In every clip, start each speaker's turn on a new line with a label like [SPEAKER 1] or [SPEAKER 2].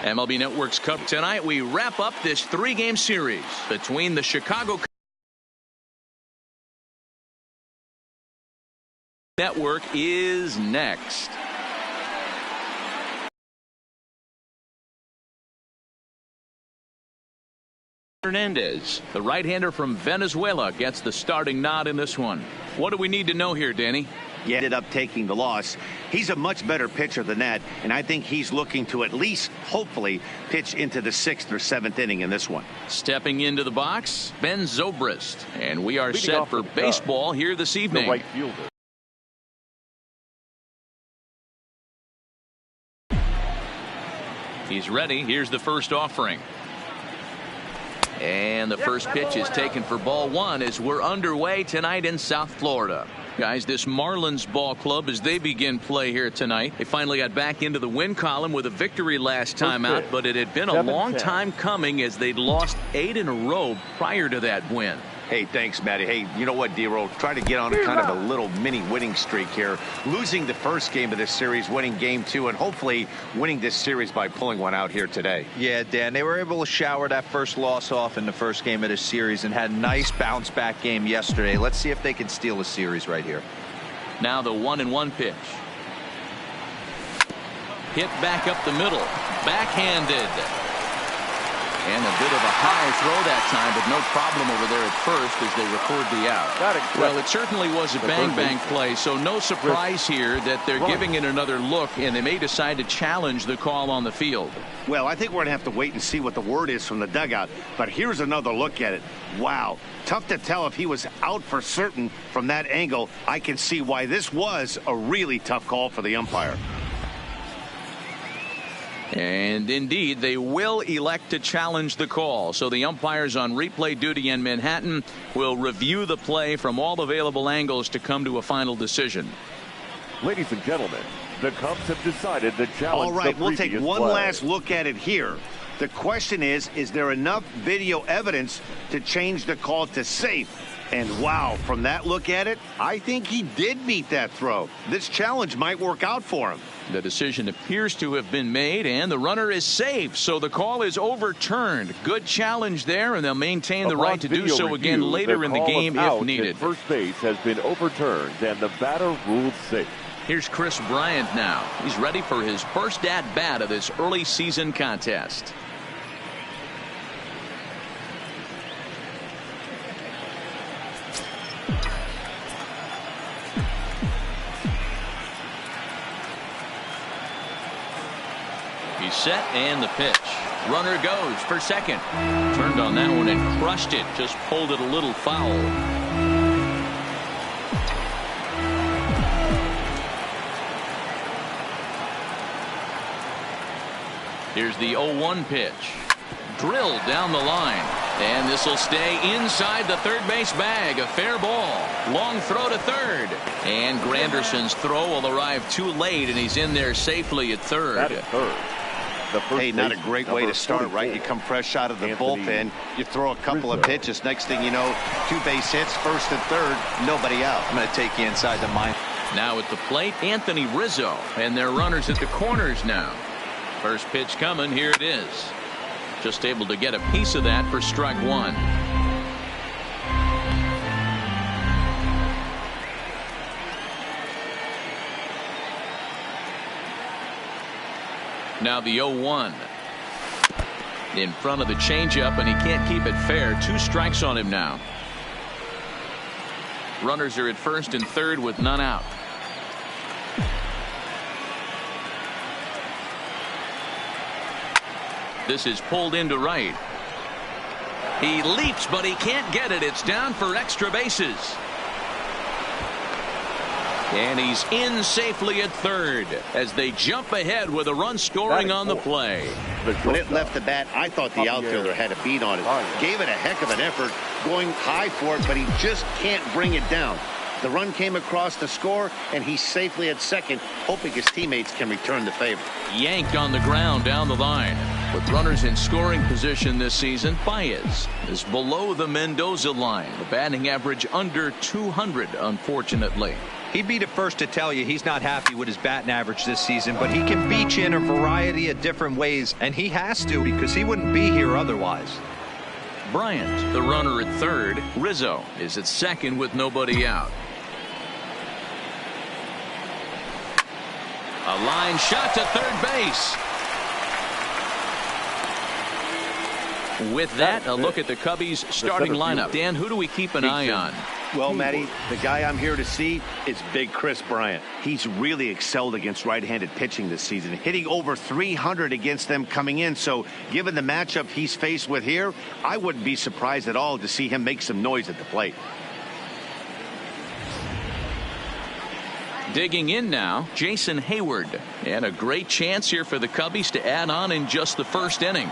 [SPEAKER 1] MLB Network's Cup tonight. We wrap up this 3-game series between the Chicago Network is next. Hernandez, the right-hander from Venezuela, gets the starting nod in this one. What do we need to know here, Danny?
[SPEAKER 2] He ended up taking the loss. He's a much better pitcher than that, and I think he's looking to at least, hopefully, pitch into the 6th or 7th inning in this one.
[SPEAKER 1] Stepping into the box, Ben Zobrist, and we are set for baseball here this evening.
[SPEAKER 3] The right fielder.
[SPEAKER 1] He's ready. Here's the first offering. And the first pitch is taken for ball 1 as we're underway tonight in South Florida. Guys, this Marlins ball club, as they begin play here tonight, they finally got back into the win column with a victory last time out, but it had been a long time coming as they'd lost 8 in a row prior to that win.
[SPEAKER 2] Hey, thanks, Matty. Hey, you know what, D-Roll? Try to get on a kind of a little mini winning streak here. Losing the first game of this series, winning game 2, and hopefully winning this series by pulling one out here today.
[SPEAKER 4] Yeah, Dan, they were able to shower that first loss off in the first game of this series and had a nice bounce back game yesterday. Let's see if they can steal a series right here.
[SPEAKER 1] Now the 1-1 pitch. Hit back up the middle. Backhanded. And a bit of a high throw that time, but no problem over there at first as they record the out. Well, it certainly was a bang-bang play, so no surprise here that they're giving it another look, and they may decide to challenge the call on the field.
[SPEAKER 2] Well, I think we're going to have to wait and see what the word is from the dugout, but here's another look at it. Wow. Tough to tell if he was out for certain from that angle. I can see why this was a really tough call for the umpire.
[SPEAKER 1] And indeed, they will elect to challenge the call. So the umpires on replay duty in Manhattan will review the play from all available angles to come to a final decision.
[SPEAKER 3] Ladies and gentlemen, the Cubs have decided to challenge.
[SPEAKER 2] All right, we'll take one
[SPEAKER 3] play.
[SPEAKER 2] last look at it here. The question is there enough video evidence to change the call to safe? And wow, from that look at it, I think he did meet that throw. This challenge might work out for him.
[SPEAKER 1] The decision appears to have been made, and the runner is safe, so the call is overturned. Good challenge there, and they'll maintain the right to do so again later in the game if needed.
[SPEAKER 3] First base has been overturned, and the batter ruled safe.
[SPEAKER 1] Here's Chris Bryant now. He's ready for his first at-bat of this early season contest. He's set, and the pitch. Runner goes for second. Turned on that one and crushed it. Just pulled it a little foul. Here's the 0-1 pitch. Drilled down the line. And this will stay inside the third base bag. A fair ball. Long throw to third. And Granderson's throw will arrive too late, and he's in there safely at third.
[SPEAKER 2] Hey, not a great way to start, right? You come fresh out of the bullpen, you throw a couple of pitches. Next thing you know, 2 base hits, first and third, nobody out.
[SPEAKER 4] I'm going to take you inside the mind.
[SPEAKER 1] Now at the plate, Anthony Rizzo, and their runners at the corners now. First pitch coming, here it is. Just able to get a piece of that for strike 1. Now the 0-1 in front of the changeup, and he can't keep it fair. 2 strikes on him now. Runners are at first and third with none out. This is pulled into right. He leaps, but he can't get it. It's down for extra bases. And he's in safely at third as they jump ahead with a run scoring on the play.
[SPEAKER 2] When it left the bat, I thought the outfielder had a beat on it. Gave it a heck of an effort, going high for it, but he just can't bring it down. The run came across the score, and he's safely at second, hoping his teammates can return the favor.
[SPEAKER 1] Yanked on the ground down the line. With runners in scoring position this season, Baez is below the Mendoza line. The batting average under 200, unfortunately.
[SPEAKER 4] He'd be the first to tell you he's not happy with his batting average this season, but he can beat you in a variety of different ways, and he has to because he wouldn't be here otherwise.
[SPEAKER 1] Bryant, the runner at third. Rizzo is at second with nobody out. A line shot to third base. With that, a look at the Cubbies starting lineup. Dan, who do we keep an eye on?
[SPEAKER 2] Well, Matty, the guy I'm here to see is Big Chris Bryant. He's really excelled against right-handed pitching this season, hitting over 300 against them coming in. So given the matchup he's faced with here, I wouldn't be surprised at all to see him make some noise at the plate.
[SPEAKER 1] Digging in now, Jason Hayward. And a great chance here for the Cubbies to add on in just the first inning.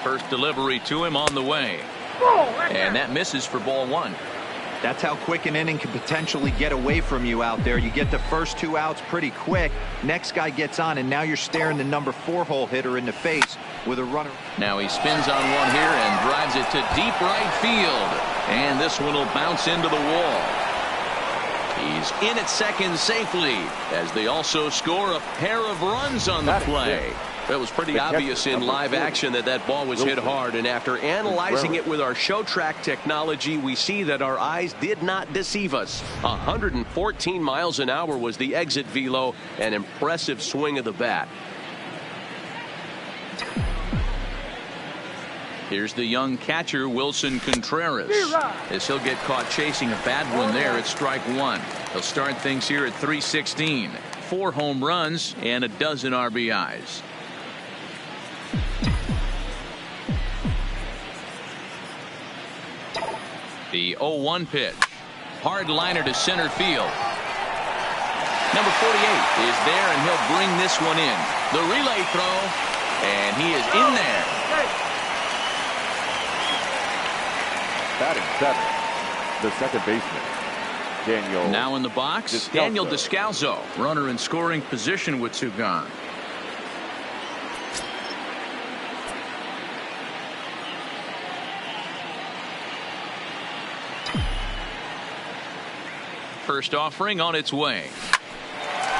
[SPEAKER 1] First delivery to him on the way. And that misses for ball one.
[SPEAKER 4] That's how quick an inning can potentially get away from you out there. You get the first 2 outs pretty quick. Next guy gets on, and now you're staring the number 4 hole hitter in the face with a runner.
[SPEAKER 1] Now he spins on one here and drives it to deep right field. And this one will bounce into the wall. He's in at second safely as they also score a pair of runs on the play.
[SPEAKER 5] It was pretty obvious in live action that ball was hit hard, and after analyzing it with our show track technology, we see that our eyes did not deceive us. 114 miles an hour was the exit velo, an impressive swing of the bat.
[SPEAKER 1] Here's the young catcher, Wilson Contreras, as he'll get caught chasing a bad one there at strike one. He'll start things here at 316. 4 home runs and a dozen RBIs. The 0-1 pitch. Hard liner to center field. Number 48 is there, and he'll bring this one in. The relay throw, and he is in there.
[SPEAKER 3] Batting 7, the second baseman, Daniel.
[SPEAKER 1] Now in the box,
[SPEAKER 3] Descalso.
[SPEAKER 1] Daniel Descalso, runner in scoring position with 2 gone. First offering on its way.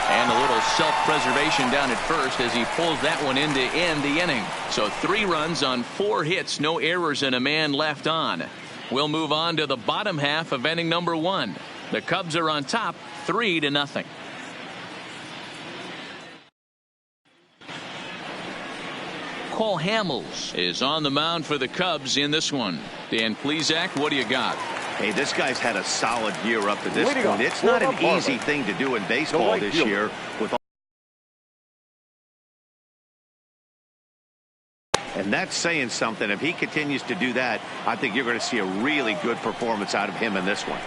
[SPEAKER 1] And a little self-preservation down at first as he pulls that one in to end the inning. So 3 runs on 4 hits, no errors, and a man left on. We'll move on to the bottom half of inning number 1. The Cubs are on top 3-0. Cole Hamels is on the mound for the Cubs in this one. Dan Plesac, what do you got?
[SPEAKER 2] Hey, this guy's had a solid year up to this
[SPEAKER 3] Way to
[SPEAKER 2] point.
[SPEAKER 3] go.
[SPEAKER 2] It's not an
[SPEAKER 3] Well
[SPEAKER 2] easy thing to do in baseball this year with all. And that's saying something. If he continues to do that, I think you're going to see a really good performance out of him in this one.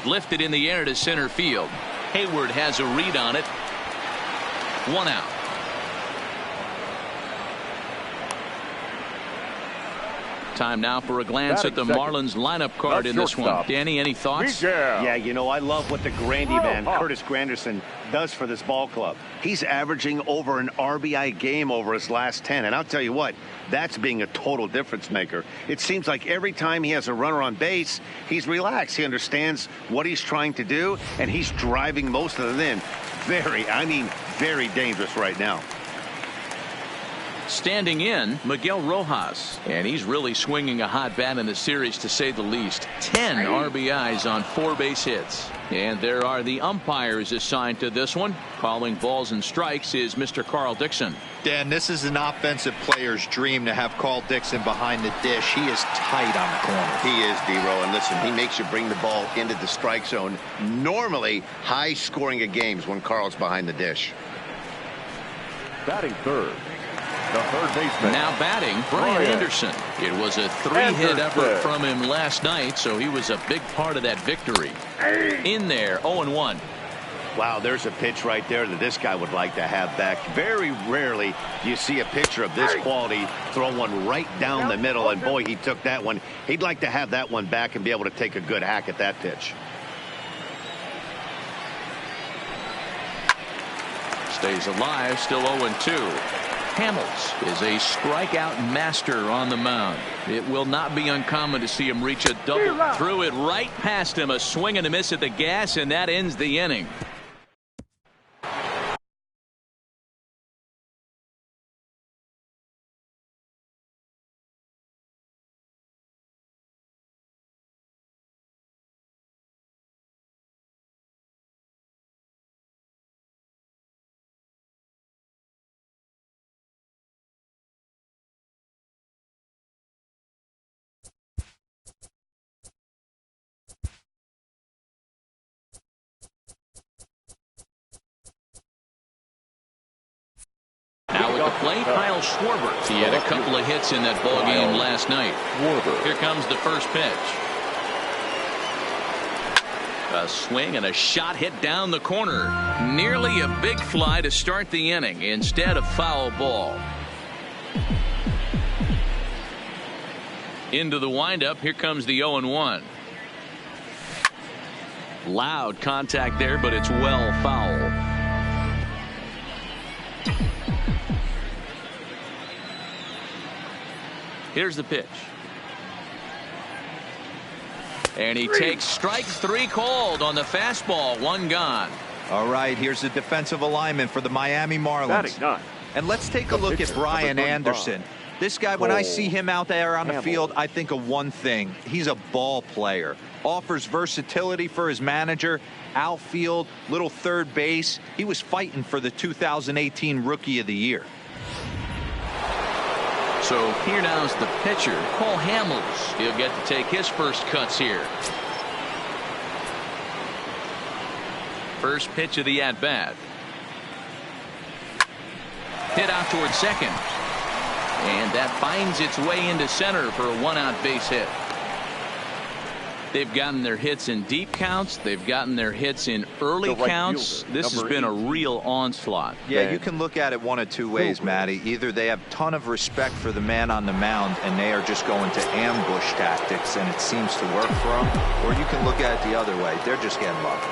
[SPEAKER 1] Lifted in the air to center field. Hayward has a read on it. 1 out. Time now for a glance at the Marlins lineup card in this one. Danny, any thoughts?
[SPEAKER 2] Yeah, you know, I love what the Grandy man, Curtis Granderson, does for this ball club. He's averaging over an RBI game over his last 10. And I'll tell you what, that's being a total difference maker. It seems like every time he has a runner on base, he's relaxed. He understands what he's trying to do, and he's driving most of them in. Very dangerous right now.
[SPEAKER 1] Standing in, Miguel Rojas, and he's really swinging a hot bat in the series, to say the least. 10 RBIs on 4 base hits. And there are the umpires assigned to this one. Calling balls and strikes is Mr. Carl Dixon.
[SPEAKER 4] Dan, this is an offensive player's dream to have Carl Dixon behind the dish. He is tight on the corner.
[SPEAKER 2] He is, D-Row, and listen, he makes you bring the ball into the strike zone. Normally high scoring of games when Carl's behind the dish.
[SPEAKER 3] Batting third, the third baseman.
[SPEAKER 1] Now batting, Brian Anderson. It was a 3-hit effort from him last night, so he was a big part of that victory. In there, 0-1.
[SPEAKER 2] Wow, there's a pitch right there that this guy would like to have back. Very rarely do you see a pitcher of this quality throw one right down the middle, and boy, he took that one. He'd like to have that one back and be able to take a good hack at that pitch.
[SPEAKER 1] Stays alive, still 0-2. Hamels is a strikeout master on the mound. It will not be uncommon to see him reach a double. Threw it right past him, a swing and a miss at the gas, and that ends the inning. Now at the plate, Kyle Schwarber. He had a couple of hits in that ball game last night. Here comes the first pitch. A swing and a shot hit down the corner. Nearly a big fly to start the inning. Instead, a foul ball. Into the windup. Here comes the 0-1. Loud contact there, but it's well foul. Here's the pitch. And he takes strike 3 called on the fastball. 1 gone.
[SPEAKER 4] All right, here's the defensive alignment for the Miami Marlins. And let's take a look at Brian Anderson. This guy, when I see him out there on the field, I think of one thing. He's a ball player. Offers versatility for his manager. Outfield, little third base. He was fighting for the 2018 Rookie of the Year.
[SPEAKER 1] So here now's the pitcher, Cole Hamels. He'll get to take his first cuts here. First pitch of the at-bat. Hit out towards second. And that finds its way into center for a 1-out base hit. They've gotten their hits in deep counts. They've gotten their hits in early counts. This has been a real onslaught.
[SPEAKER 4] Yeah, you can look at it one of two ways, Matty. Either they have a ton of respect for the man on the mound and they are just going to ambush tactics and it seems to work for them, or you can look at it the other way. They're just getting lucky.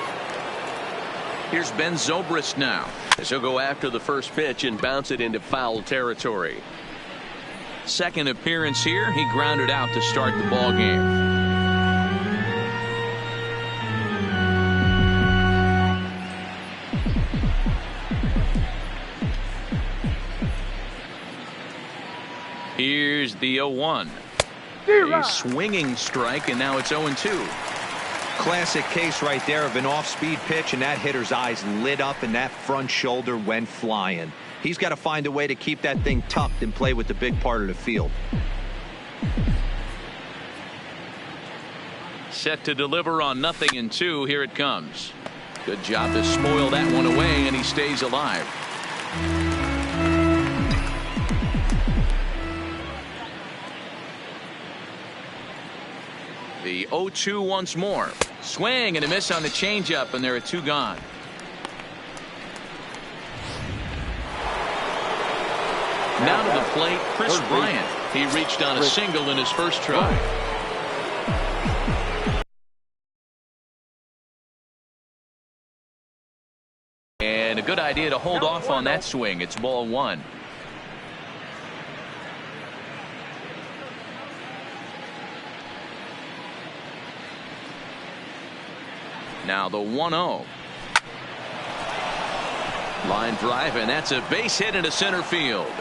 [SPEAKER 1] Here's Ben Zobrist now, as he'll go after the first pitch and bounce it into foul territory. Second appearance here, he grounded out to start the ball game. Here's the 0-1. A swinging strike, and now it's 0-2.
[SPEAKER 4] Classic case right there of an off-speed pitch, and that hitter's eyes lit up and that front shoulder went flying. He's got to find a way to keep that thing tucked and play with the big part of the field.
[SPEAKER 1] Set to deliver on 0-2. Here it comes. Good job to spoil that one away, and he stays alive. The 0-2 once more. Swing and a miss on the changeup, and there are 2 gone. Now to the plate, Chris Bryant. He reached on a single in his first try. And a good idea to hold off on that swing. It's ball 1. Now the 1-0. Line drive, and that's a base hit into center field.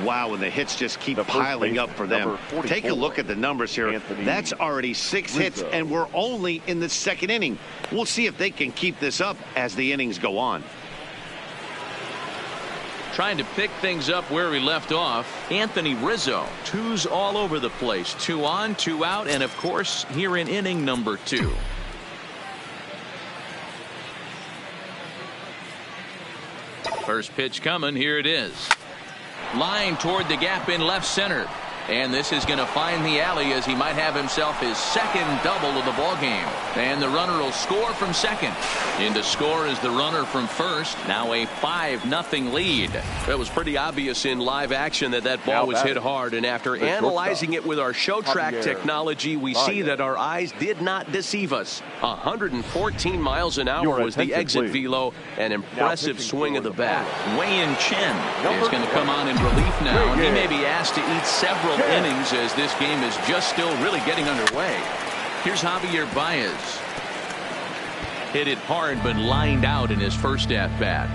[SPEAKER 2] Wow, and the hits just keep piling up for them. Take a look at the numbers here. That's already 6 hits, and we're only in the 2nd inning. We'll see if they can keep this up as the innings go on.
[SPEAKER 1] Trying to pick things up where we left off, Anthony Rizzo. 2s all over the place. 2 on, 2 out, and of course here in inning number 2. First pitch coming. Here it is. Line toward the gap in left center. And this is going to find the alley as he might have himself his second double of the ball game. And the runner will score from second. In to score is the runner from first. Now a 5-0 lead.
[SPEAKER 5] It was pretty obvious in live action that ball was hit hard. And after analyzing it with our show track technology, we see that our eyes did not deceive us. 114 miles an hour was the exit velo. An impressive swing of the bat.
[SPEAKER 1] Wei-Yin Chen is going to come on in relief now. And he may be asked to eat several innings as this game is just still really getting underway. Here's Javier Baez. Hit it hard but lined out in his first at bat.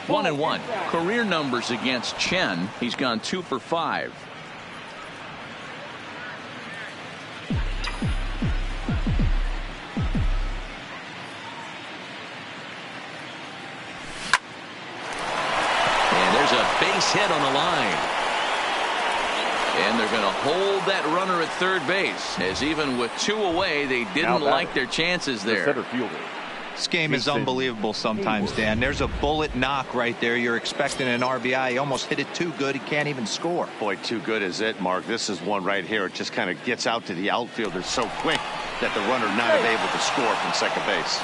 [SPEAKER 1] One and one. Career numbers against Chen. He's gone 2 for 5. Base hit on the line. And they're going to hold that runner at third base, as even with 2 away, they didn't like their chances there.
[SPEAKER 3] Center fielder.
[SPEAKER 4] This game is unbelievable sometimes, Dan. There's a bullet knock right there. You're expecting an RBI. He almost hit it too good. He can't even score.
[SPEAKER 2] Boy, too good is it, Mark. This is one right here. It just kind of gets out to the outfielder so quick that the runner not able to score from second base.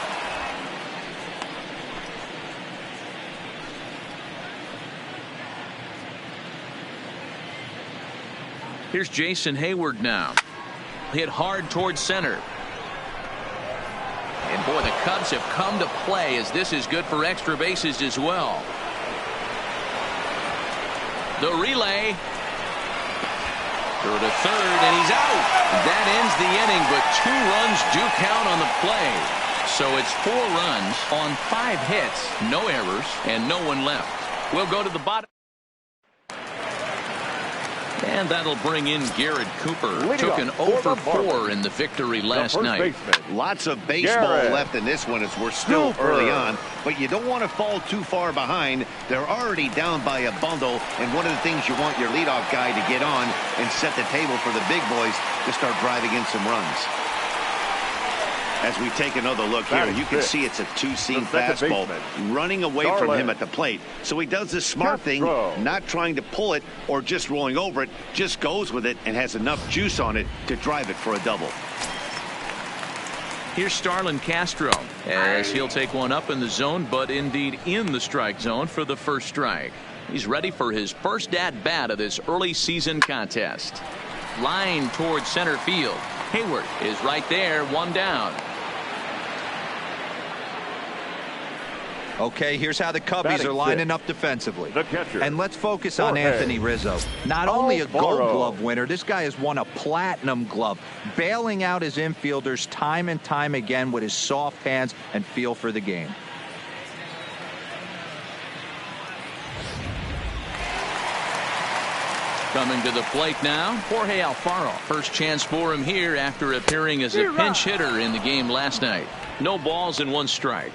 [SPEAKER 1] Here's Jason Hayward now. Hit hard towards center. And boy, the Cubs have come to play as this is good for extra bases as well. The relay. Through to third, and he's out. That ends the inning, but 2 runs do count on the play. So it's 4 runs on 5 hits, no errors, and no one left. We'll go to the bottom. And that'll bring in Garrett Cooper. Took an 0 for 4 in the victory last night.
[SPEAKER 2] Lots of baseball left in this one as we're still early on. But you don't want to fall too far behind. They're already down by a bundle. And one of the things you want your leadoff guy to get on and set the table for the big boys to start driving in some runs. As we take another look here, you can see it's a 2-seam fastball running away from him at the plate. So he does this smart thing, not trying to pull it or just rolling over it, just goes with it and has enough juice on it to drive it for a double.
[SPEAKER 1] Here's Starlin Castro as he'll take one up in the zone, but indeed in the strike zone for the first strike. He's ready for his first at bat of this early season contest. Line towards center field. Hayward is right there, 1 down.
[SPEAKER 4] Okay, here's how the Cubbies are lining up defensively.
[SPEAKER 3] The catcher.
[SPEAKER 4] And let's focus on Anthony Rizzo. Not only a Gold Glove winner, this guy has won a Platinum Glove, bailing out his infielders time and time again with his soft hands and feel for the game.
[SPEAKER 1] Coming to the plate now, Jorge Alfaro. First chance for him here after appearing as a pinch hitter in the game last night. No balls and 1 strike.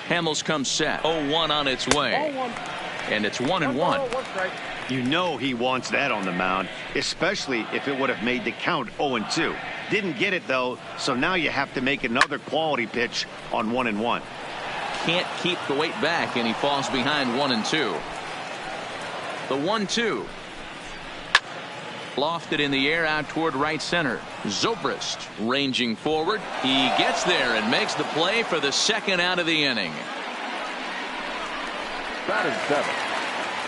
[SPEAKER 1] Hamels comes set. 0-1 on its way. And it's 1-1.
[SPEAKER 2] You know he wants that on the mound, especially if it would have made the count 0-2. Didn't get it, though, so now you have to make another quality pitch on 1-1.
[SPEAKER 1] Can't keep the weight back, and he falls behind 1-2. The 1-2. Lofted in the air out toward right center. Zobrist ranging forward. He gets there and makes the play for the second out of the inning.
[SPEAKER 3] Batting 7.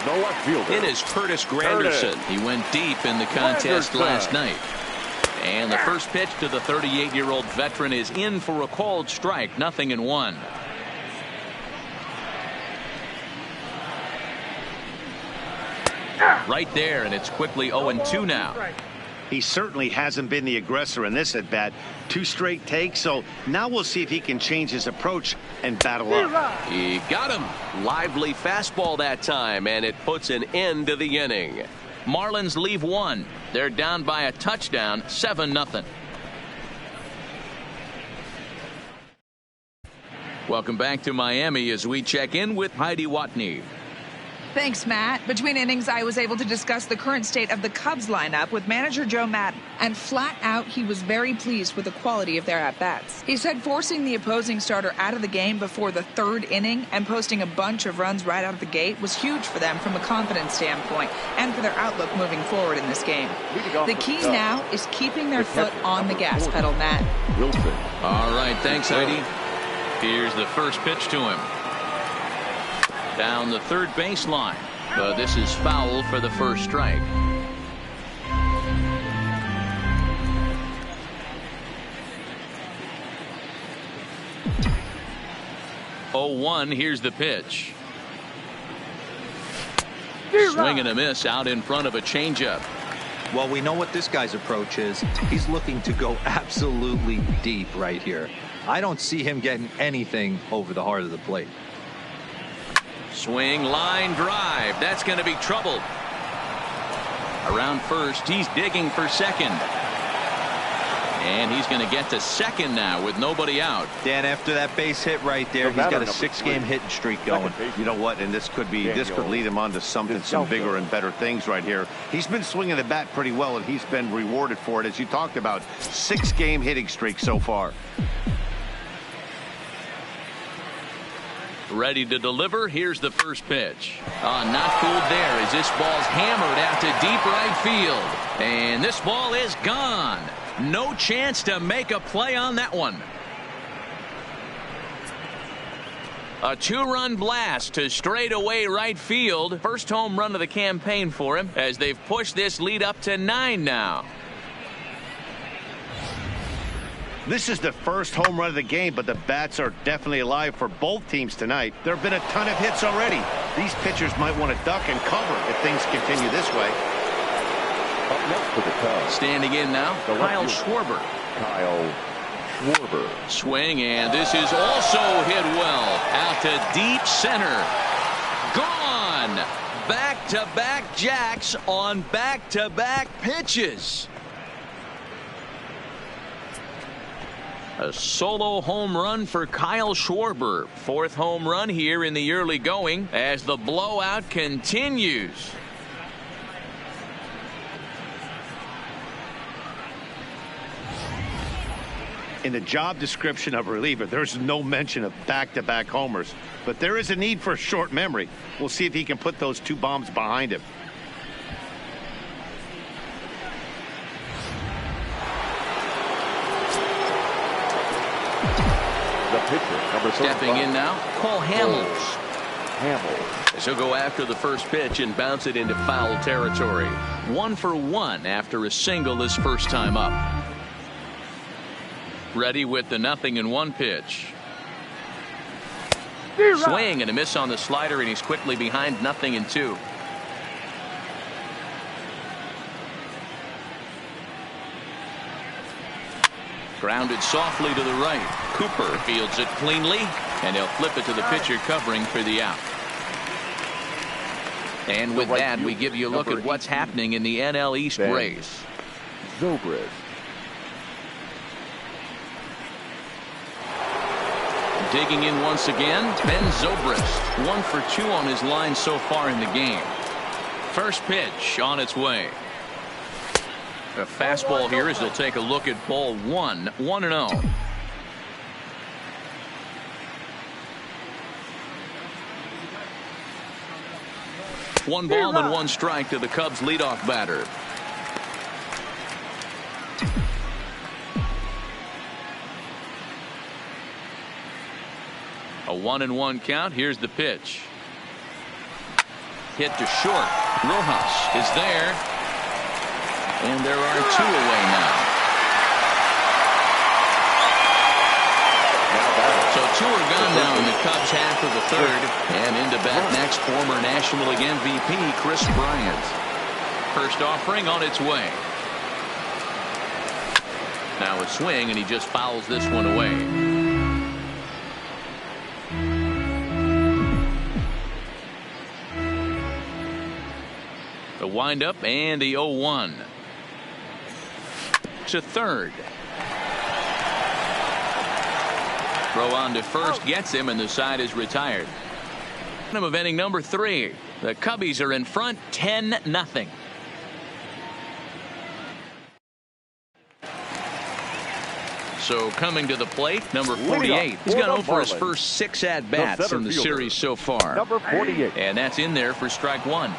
[SPEAKER 3] No left fielder.
[SPEAKER 1] It is Curtis Granderson. He went deep in the contest last night. And the first pitch to the 38-year-old veteran is in for a called strike. 0-1. Right there, and it's quickly 0-2 now.
[SPEAKER 2] He certainly hasn't been the aggressor in this at bat. 2 straight takes, so now we'll see if he can change his approach and battle up.
[SPEAKER 5] He got him. Lively fastball that time, and it puts an end to the inning.
[SPEAKER 1] Marlins leave 1. They're down by a touchdown, 7-0. Welcome back to Miami as we check in with Heidi Watney.
[SPEAKER 6] Thanks, Matt. Between innings, I was able to discuss the current state of the Cubs lineup with manager Joe Maddon, and flat out, he was very pleased with the quality of their at-bats. He said forcing the opposing starter out of the game before the third inning and posting a bunch of runs right out of the gate was huge for them from a confidence standpoint and for their outlook moving forward in this game. The key now is keeping their foot on the gas pedal, Matt.
[SPEAKER 3] Wilson.
[SPEAKER 1] All right, thanks, Heidi. Here's the first pitch to him. Down the third baseline. But this is foul for the first strike. Oh, 1. Here's the pitch. Swing and a miss out in front of a changeup.
[SPEAKER 4] Well, we know what this guy's approach is. He's looking to go absolutely deep right here. I don't see him getting anything over the heart of the plate.
[SPEAKER 1] Swing, line drive. That's going to be trouble. Around first, he's digging for second. And he's going to get to second now with nobody out.
[SPEAKER 4] Dan, after that base hit right there, he's got a 6-game hitting streak going.
[SPEAKER 2] You know what? And this could lead him on to some bigger and better things right here. He's been swinging the bat pretty well, and he's been rewarded for it, as you talked about. 6-game hitting streak so far.
[SPEAKER 1] Ready to deliver. Here's the first pitch. Not fooled there as this ball's hammered out to deep right field. And this ball is gone. No chance to make a play on that one. A 2-run blast to straightaway right field. First home run of the campaign for him as they've pushed this lead up to 9 now.
[SPEAKER 2] This is the first home run of the game, but the bats are definitely alive for both teams tonight. There have been a ton of hits already. These pitchers might want to duck and cover if things continue this way.
[SPEAKER 3] Up next for the Cubs.
[SPEAKER 1] Standing in now, Kyle Schwarber.
[SPEAKER 3] Kyle Schwarber.
[SPEAKER 1] Swing, and this is also hit well. Out to deep center. Gone. Back-to-back jacks on back-to-back pitches. A solo home run for Kyle Schwarber. 4th home run here in the early going as the blowout continues.
[SPEAKER 2] In the job description of reliever, there's no mention of back-to-back homers. But there is a need for short memory. We'll see if he can put those 2 bombs behind him.
[SPEAKER 3] The pitcher, number 35.
[SPEAKER 1] Stepping in now, Cole Hamels.
[SPEAKER 3] Hamels.
[SPEAKER 1] So go after the first pitch and bounce it into foul territory. 1 for 1 after a single his first time up. Ready with the 0-1 pitch. Swing and a miss on the slider, and he's quickly behind 0-2. Grounded softly to the right. Cooper fields it cleanly, and he'll flip it to the pitcher covering for the out. And with that, we give you a look at what's happening in the NL East race.
[SPEAKER 3] Zobrist.
[SPEAKER 1] Digging in once again, Ben Zobrist. 1 for 2 on his line so far in the game. First pitch on its way. A fastball here as they'll take a look at ball 1. 1-0. One ball and 1 strike to the Cubs leadoff batter. A 1-1 count. Here's the pitch. Hit to short. Rojas is there. And there are 2 away now. So 2 are gone now in the Cubs half of the 3rd. And into bat next, former National League MVP Chris Bryant. First offering on its way. Now a swing, and he just fouls this one away. The windup and the 0-1. To third. Throw on to first gets him, and the side is retired. Of inning number 3. The Cubbies are in front 10-0. So coming to the plate, number 48. He's gone over his first 6 at-bats in the series so far.
[SPEAKER 3] Number 48.
[SPEAKER 1] And that's in there for strike 1.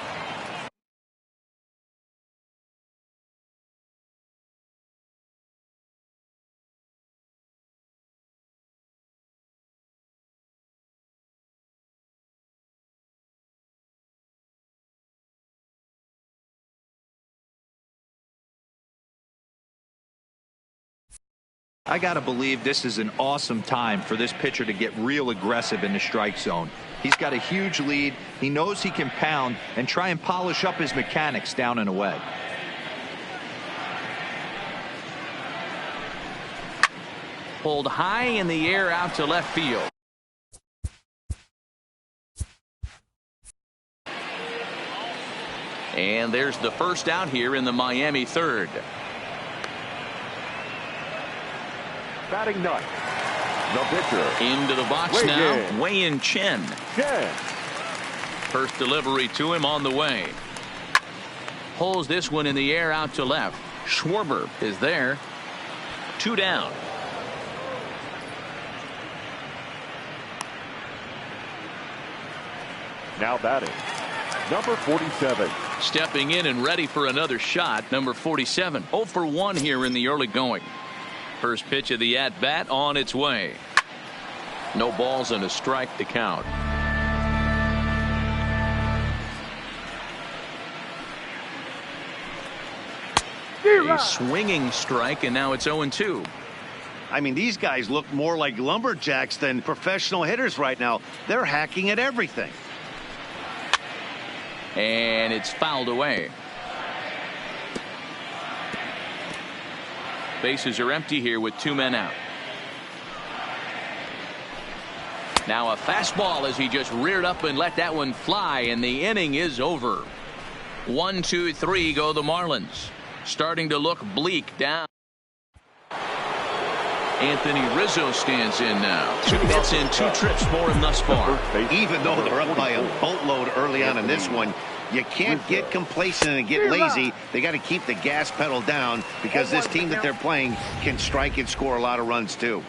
[SPEAKER 4] I got to believe this is an awesome time for this pitcher to get real aggressive in the strike zone. He's got a huge lead. He knows he can pound and try and polish up his mechanics down and away.
[SPEAKER 1] Pulled high in the air out to left field. And there's the first out here in the Miami 3rd.
[SPEAKER 3] Batting ninth, the pitcher.
[SPEAKER 1] Into the box now, Wei-Yin Chen.
[SPEAKER 3] Chen.
[SPEAKER 1] First delivery to him on the way. Pulls this one in the air out to left. Schwarber is there. 2 down.
[SPEAKER 3] Now batting, number 47.
[SPEAKER 1] Stepping in and ready for another shot, number 47. 0 for 1 here in the early going. First pitch of the at-bat on its way. No balls and a strike to count. A swinging strike, and now it's 0-2.
[SPEAKER 2] I mean, these guys look more like lumberjacks than professional hitters right now. They're hacking at everything.
[SPEAKER 1] And it's fouled away. Bases are empty here with 2 men out. Now a fastball as he just reared up and let that one fly, and the inning is over. 1, 2, 3 go the Marlins. Starting to look bleak down. Anthony Rizzo stands in now. 2 hits and 2 trips for him thus far.
[SPEAKER 2] Even though they're up by a boatload early on in this one, you can't get complacent and get lazy. They got to keep the gas pedal down because this team that they're playing can strike and score a lot of runs too.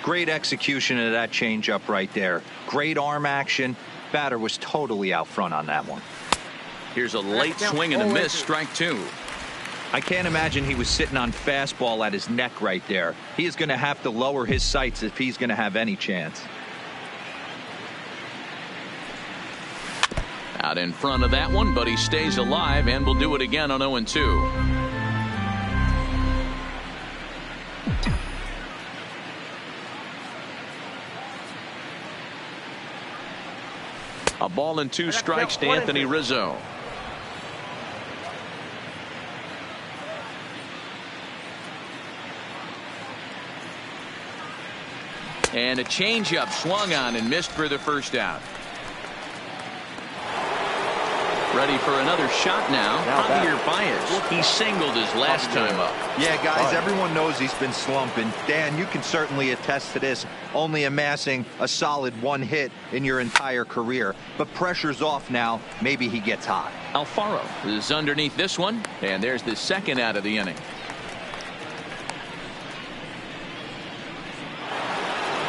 [SPEAKER 4] Great execution of that changeup right there. Great arm action. Batter was totally out front on that one.
[SPEAKER 1] Here's a late swing and a miss, strike 2.
[SPEAKER 4] I can't imagine he was sitting on fastball at his neck right there. He is going to have to lower his sights if he's going to have any chance.
[SPEAKER 1] Out in front of that one, but he stays alive and will do it again on 0-2. A ball and 2 strikes to Anthony Rizzo. And a changeup swung on and missed for the first out. Ready for another shot now. Javier Baez. He singled his last time up.
[SPEAKER 4] Yeah, guys, everyone knows he's been slumping. Dan, you can certainly attest to this, only amassing a solid 1 hit in your entire career. But pressure's off now. Maybe he gets hot.
[SPEAKER 1] Alfaro is underneath this one, and there's the second out of the inning.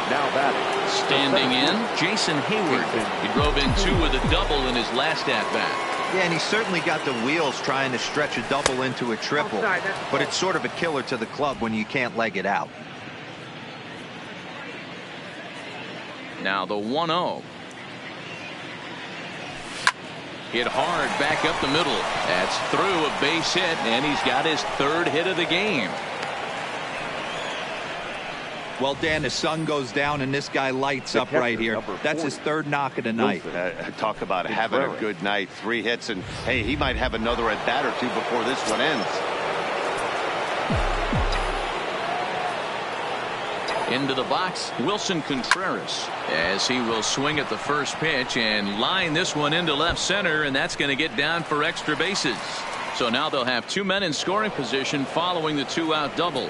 [SPEAKER 3] Now batting,
[SPEAKER 1] standing in, Jason Hayward. He drove in 2 with a double in his last at-bat.
[SPEAKER 4] Yeah, and he certainly got the wheels trying to stretch a double into a triple. But it's sort of a killer to the club when you can't leg it out.
[SPEAKER 1] Now the 1-0. Hit hard back up the middle. That's through a base hit, and he's got his 3rd hit of the game.
[SPEAKER 4] Well, Dan, the sun goes down and this guy lights up right here. That's his 3rd knock of the night.
[SPEAKER 2] Talk about having a good night. 3 hits, and hey, he might have another at bat or 2 before this one ends.
[SPEAKER 1] Into the box, Wilson Contreras, as he will swing at the first pitch and line this one into left center, and that's going to get down for extra bases. So now they'll have 2 men in scoring position following the 2-out double.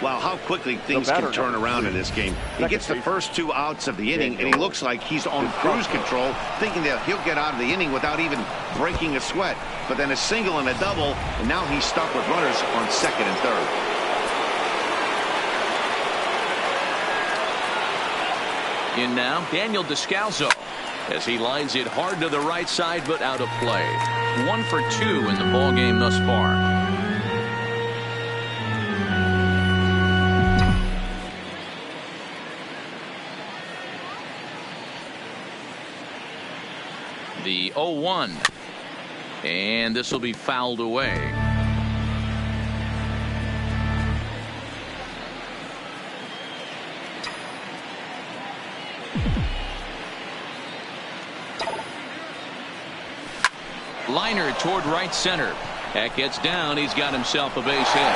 [SPEAKER 2] Wow, how quickly things can turn around in this game. He gets the first 2 outs of the inning, and he looks like he's on cruise control, thinking that he'll get out of the inning without even breaking a sweat. But then a single and a double, and now he's stuck with runners on second and third.
[SPEAKER 1] In now, Daniel Descalso, as he lines it hard to the right side, but out of play. 1 for 2 in the ball game thus far. The 0-1, and this will be fouled away. Liner toward right center. That gets down. He's got himself a base hit.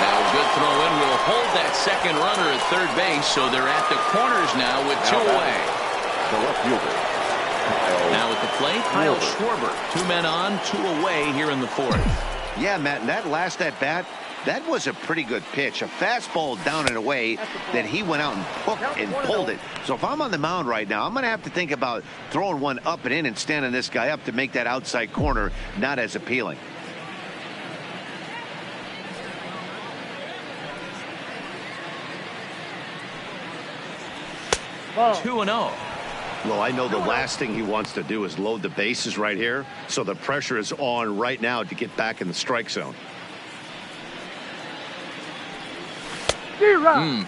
[SPEAKER 1] Now a good throw in will hold that second runner at third base, so they're at the corners now with 2 away.
[SPEAKER 3] The left fielder.
[SPEAKER 1] Now at the plate, Kyle Schwarber. 2 men on, 2 away here in the 4th.
[SPEAKER 2] Yeah, Matt, and that last at bat, that was a pretty good pitch. A fastball down and away that he went out and hooked and pulled it. So if I'm on the mound right now, I'm going to have to think about throwing one up and in and standing this guy up to make that outside corner not as appealing.
[SPEAKER 1] Oh. 2-0.
[SPEAKER 2] Well, I know the last thing he wants to do is load the bases right here, so the pressure is on right now to get back in the strike zone.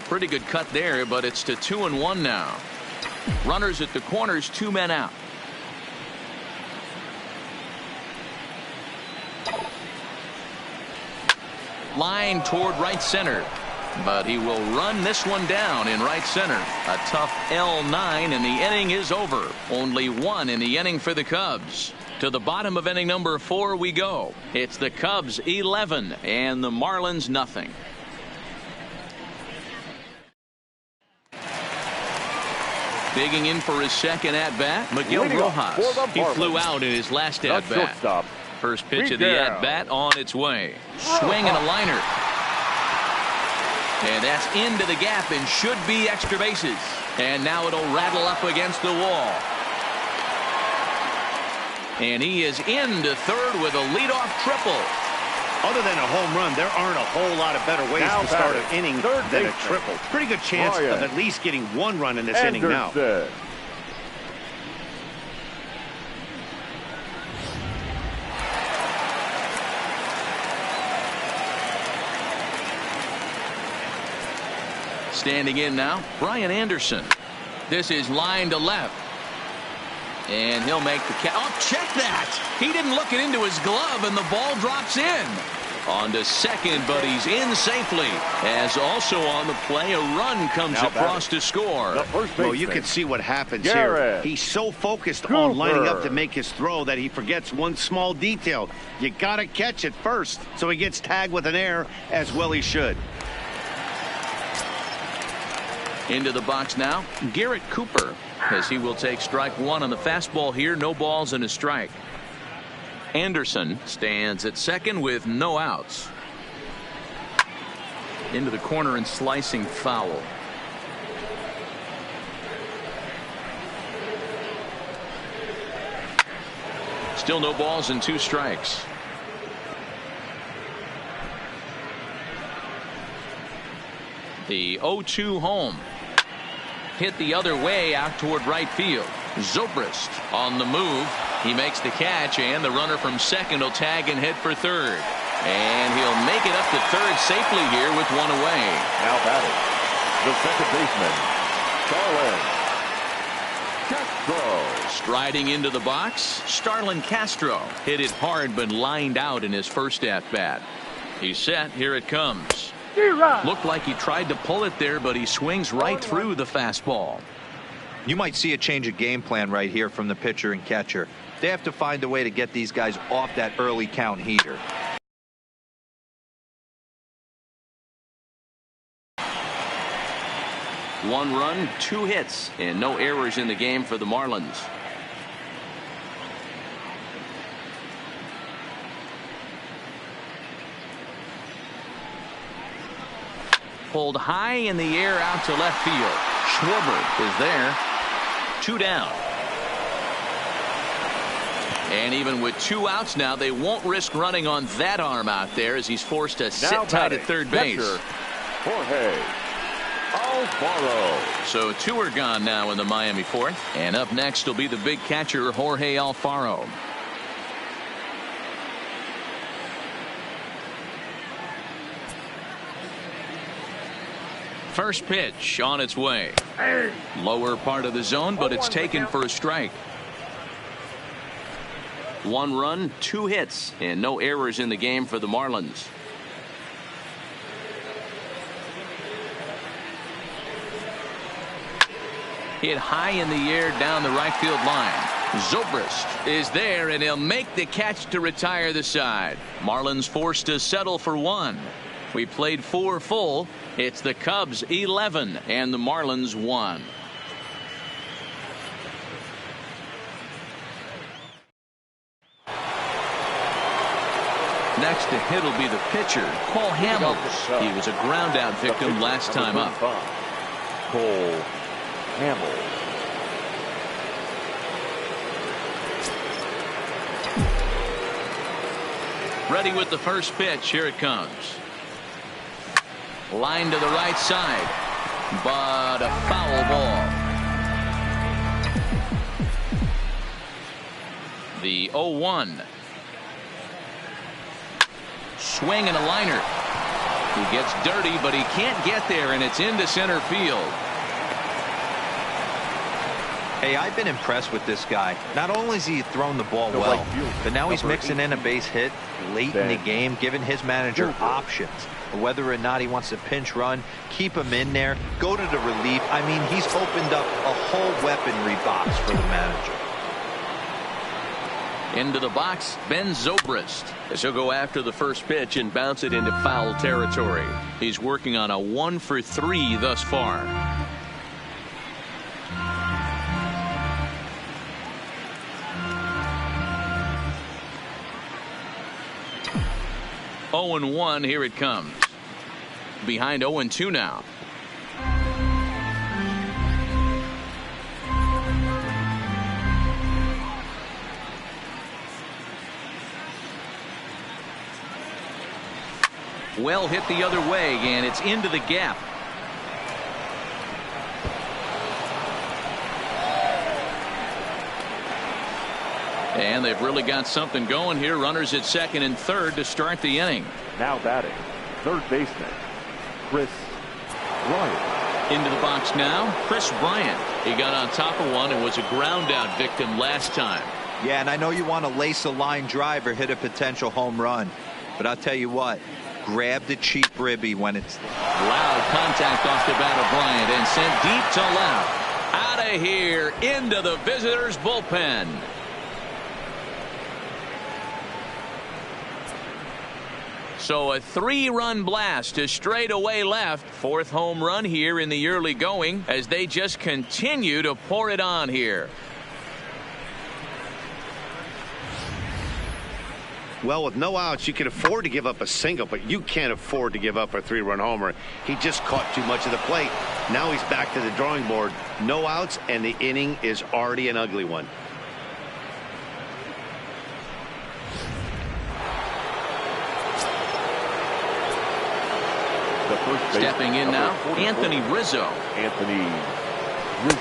[SPEAKER 1] Pretty good cut there, but it's to 2-1 now. Runners at the corners, 2 men out. Line toward right center, but he will run this one down in right center. A tough L9, and the inning is over. Only 1 in the inning for the Cubs. To the bottom of inning number 4 we go. It's the Cubs 11 and the Marlins nothing. Digging in for his second at-bat, Miguel Rojas. He flew out in his last at-bat. First pitch of the at-bat on its way. Swing and a liner. And that's into the gap and should be extra bases. And now it'll rattle up against the wall. And he is into third with a leadoff triple.
[SPEAKER 2] Other than a home run, there aren't a whole lot of better ways to start an inning than a triple. Pretty good chance of at least getting 1 run in this inning now.
[SPEAKER 1] Standing in now, Brian Anderson. This is line to left. And he'll make the catch. Oh, check that. He didn't look it into his glove, and the ball drops in. On to second, but he's in safely. As also on the play, a run comes across to score.
[SPEAKER 2] Well, you can see what happens here. He's so focused on lining up to make his throw that he forgets one small detail. You got to catch it first. So he gets tagged with an error, as well he should.
[SPEAKER 1] Into the box now, Garrett Cooper, as he will take strike 1 on the fastball here. No balls and a strike. Anderson stands at second with no outs. Into the corner and slicing foul. Still no balls and 2 strikes. The 0-2 home. Hit the other way out toward right field. Zobrist on the move. He makes the catch, and the runner from second will tag and head for third. And he'll make it up to third safely here with 1 away.
[SPEAKER 3] Now batting, the second baseman, Starlin Castro.
[SPEAKER 1] Striding into the box, Starlin Castro. Hit it hard but lined out in his first at-bat. He's set. Here it comes. Looked like he tried to pull it there, but he swings right through the fastball.
[SPEAKER 4] You might see a change of game plan right here from the pitcher and catcher. They have to find a way to get these guys off that early count heater.
[SPEAKER 1] One run, 2 hits, and no errors in the game for the Marlins. pulled high in the air out to left field. Schwarber is there. 2 down. And even with 2 outs now, they won't risk running on that arm out there as he's forced to sit tight at third base.
[SPEAKER 3] Jorge Alfaro.
[SPEAKER 1] So 2 are gone now in the Miami fourth. And up next will be the big catcher, Jorge Alfaro. First pitch on its way. Lower part of the zone, but it's taken for a strike. 1 run, 2 hits, and no errors in the game for the Marlins. Hit high in the air down the right field line. Zobrist is there, and he'll make the catch to retire the side. Marlins forced to settle for 1. We played 4 full. It's the Cubs 11 and the Marlins 1. Next to hit will be the pitcher, Cole Hamels. He was a ground out victim last time up.
[SPEAKER 3] Cole Hamels.
[SPEAKER 1] Ready with the first pitch. Here it comes. Line to the right side, but a foul ball. The 0-1. Swing and a liner. He gets dirty, but he can't get there, and it's into center field.
[SPEAKER 4] Hey, I've been impressed with this guy. Not only has he thrown the ball well, but now he's mixing in a base hit late in the game, giving his manager options. Whether or not he wants to pinch run, keep him in there, go to the relief. I mean, he's opened up a whole weaponry box for the manager.
[SPEAKER 1] Into the box, Ben Zobrist.
[SPEAKER 5] As he'll go after the first pitch and bounce it into foul territory.
[SPEAKER 1] He's working on a 1 for 3 thus far. Oh and 1. Here it comes. Behind 0-2 now. Well hit the other way, and it's into the gap. And they've really got something going here. Runners at second and third to start the inning.
[SPEAKER 3] Now batting, third baseman, Chris Bryant.
[SPEAKER 1] Into the box now, Chris Bryant. He got on top of one and was a ground out victim last time.
[SPEAKER 4] Yeah, and I know you want to lace a line drive or hit a potential home run, but I'll tell you what, grab the cheap ribby when it's there.
[SPEAKER 1] Loud contact off the bat of Bryant and sent deep to left. Out of here into the visitors' bullpen. So a 3-run blast to straightaway left. 4th home run here in the early going as they just continue to pour it on here.
[SPEAKER 2] Well, with no outs, you can afford to give up a single, but you can't afford to give up a 3-run homer. He just caught too much of the plate. Now he's back to the drawing board. No outs, and the inning is already an ugly one.
[SPEAKER 1] Stepping in now, Anthony Rizzo.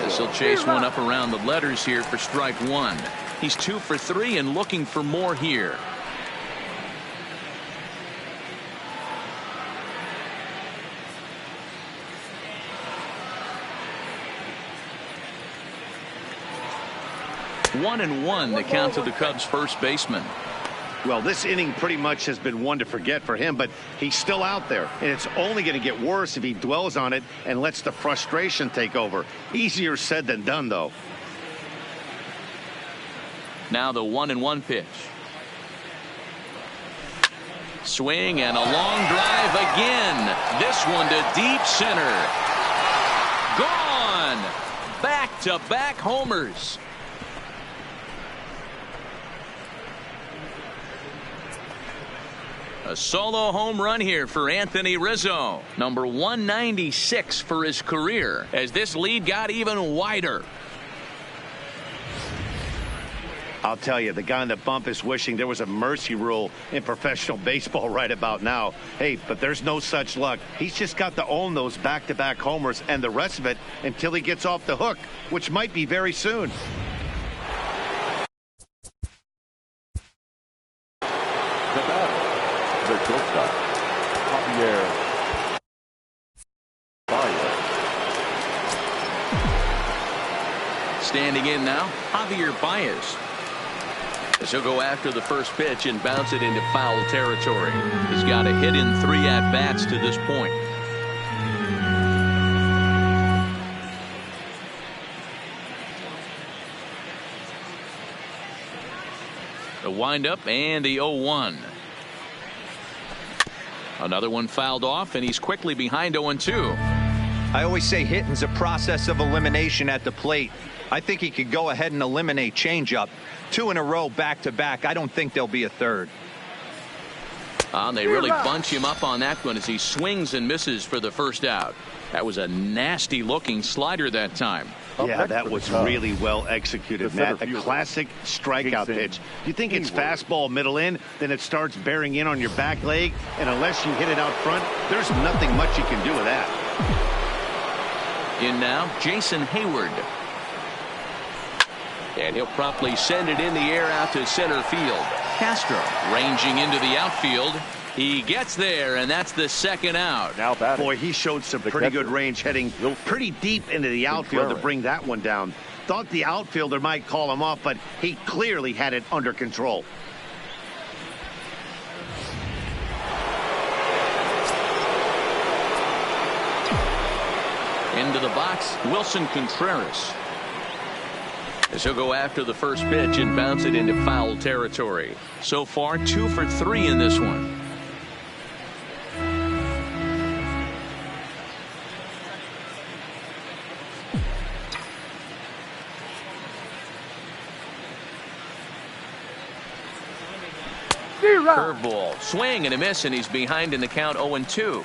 [SPEAKER 1] This will chase one up around the letters here for strike 1. He's 2 for 3 and looking for more here. One and 1 the count to the Cubs first baseman.
[SPEAKER 2] Well, this inning pretty much has been one to forget for him, but he's still out there, and it's only going to get worse if he dwells on it and lets the frustration take over. Easier said than done, though.
[SPEAKER 1] Now the 1-1 pitch. Swing and a long drive again. This one to deep center. Gone. Back-to-back homers. A solo home run here for Anthony Rizzo. Number 196 for his career as this lead got even wider.
[SPEAKER 2] I'll tell you, the guy on the bump is wishing there was a mercy rule in professional baseball right about now. Hey, but there's no such luck. He's just got to own those back-to-back homers and the rest of it until he gets off the hook, which might be very soon.
[SPEAKER 3] The batter, the shortstop, Javier Baez.
[SPEAKER 1] Standing in now, Javier Baez. As he'll go after the first pitch and bounce it into foul territory. He's got a hit in 3 at-bats to this point. The windup and the 0-1. Another one fouled off, and he's quickly behind 0-2.
[SPEAKER 4] I always say hitting's a process of elimination at the plate. I think he could go ahead and eliminate changeup. 2 in a row back-to-back. I don't think there'll be a third.
[SPEAKER 1] They really bunch him up on that one as he swings and misses for the first out. That was a nasty-looking slider that time.
[SPEAKER 2] Yeah, that was really well executed, Matt. A classic strikeout pitch. You think it's fastball middle in, then it starts bearing in on your back leg, and unless you hit it out front, there's nothing much you can do with that.
[SPEAKER 1] In now, Jason Hayward. And he'll promptly send it in the air out to center field. Castro ranging into the outfield. He gets there, and that's the second out.
[SPEAKER 3] Now batting.
[SPEAKER 2] Boy, he showed some pretty good range, heading pretty deep into the outfield to bring that one down. Thought the outfielder might call him off, but he clearly had it under control.
[SPEAKER 1] Into the box, Wilson Contreras. As he'll go after the first pitch and bounce it into foul territory. So far, 2 for 3 in this one. Curveball, swing and a miss, and he's behind in the count 0-2.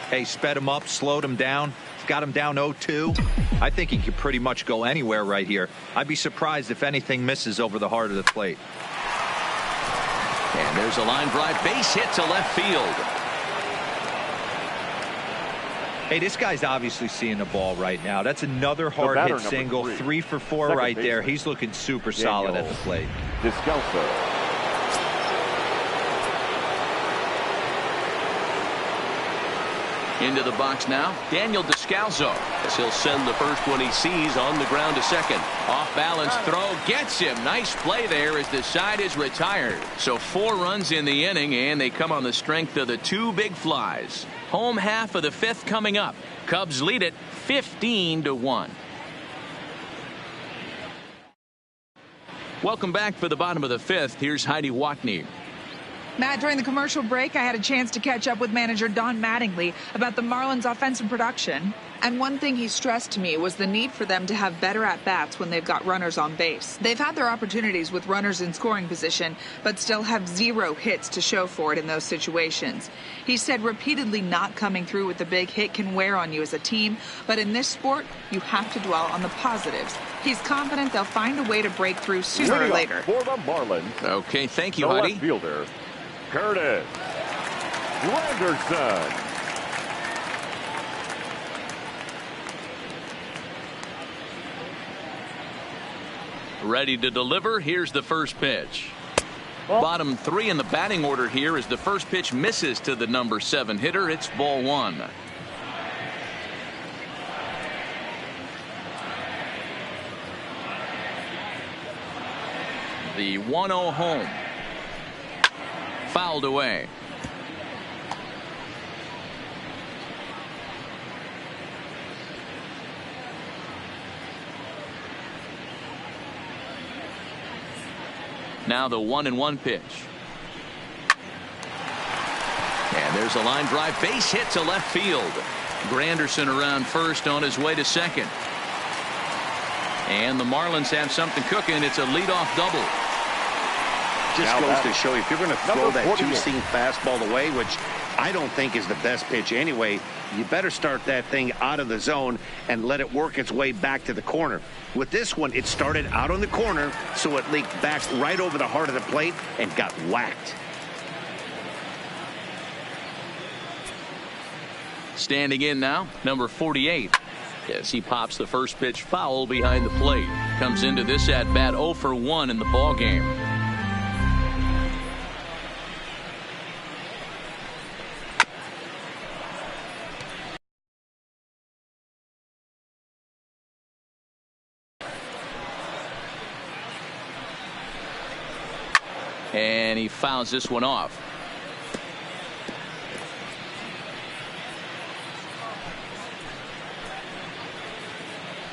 [SPEAKER 4] Hey, sped him up, slowed him down, got him down 0-2. I think he could pretty much go anywhere right here. I'd be surprised if anything misses over the heart of the plate.
[SPEAKER 1] And there's a line drive base hit to left field.
[SPEAKER 4] Hey, this guy's obviously seeing the ball right now. That's another hard hit single. 3 for 4 right there. He's looking super solid at the plate.
[SPEAKER 3] Descalso.
[SPEAKER 1] Into the box now, Daniel Descalso, as he'll send the first one he sees on the ground to second. Off balance throw gets him. Nice play there as the side is retired. So 4 runs in the inning, and they come on the strength of the 2 big flies. Home half of the 5th coming up. Cubs lead it 15-1. Welcome back for the bottom of the 5th. Here's Heidi Watney.
[SPEAKER 6] Matt, during the commercial break, I had a chance to catch up with manager Don Mattingly about the Marlins' offensive production. And one thing he stressed to me was the need for them to have better at-bats when they've got runners on base. They've had their opportunities with runners in scoring position, but still have 0 hits to show for it in those situations. He said repeatedly not coming through with the big hit can wear on you as a team, but in this sport, you have to dwell on the positives. He's confident they'll find a way to break through sooner or later.
[SPEAKER 3] For the Marlins.
[SPEAKER 1] Okay, thank you,
[SPEAKER 3] the
[SPEAKER 1] Heidi.
[SPEAKER 3] left fielder, Curtis Granderson.
[SPEAKER 1] Ready to deliver. Here's the first pitch. Bottom 3 in the batting order here as the first pitch misses to the number 7 hitter. It's ball 1. The 1-0 home. Fouled away. Now the 1-1 pitch. And there's a line drive base hit to left field. Granderson around first on his way to second. And the Marlins have something cooking. It's a leadoff double.
[SPEAKER 2] just goes to show you, if you're going to throw that two-seam fastball away, which I don't think is the best pitch anyway, you better start that thing out of the zone and let it work its way back to the corner. With this one, it started out on the corner, so it leaked back right over the heart of the plate and got whacked.
[SPEAKER 1] Standing in now, number 48. Yes, he pops the first pitch foul behind the plate. Comes into this at bat 0 for 1 in the ball game. And he fouls this one off.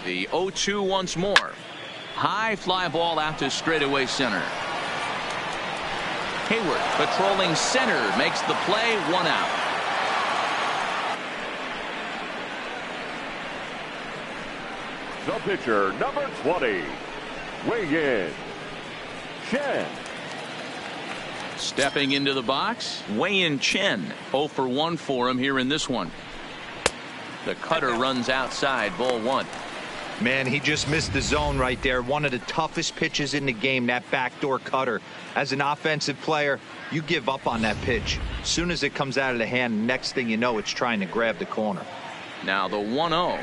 [SPEAKER 1] The 0-2 once more. High fly ball out to straightaway center. Hayward patrolling center makes the play, 1 out.
[SPEAKER 3] The pitcher, number 20, weighing in, Chen.
[SPEAKER 1] Stepping into the box, Wei-Yin Chen. 0 for 1 for him here in this one. The cutter runs outside, ball 1.
[SPEAKER 4] Man, he just missed the zone right there. One of the toughest pitches in the game, that backdoor cutter. As an offensive player, you give up on that pitch. As soon as it comes out of the hand, next thing you know, it's trying to grab the corner.
[SPEAKER 1] Now the 1-0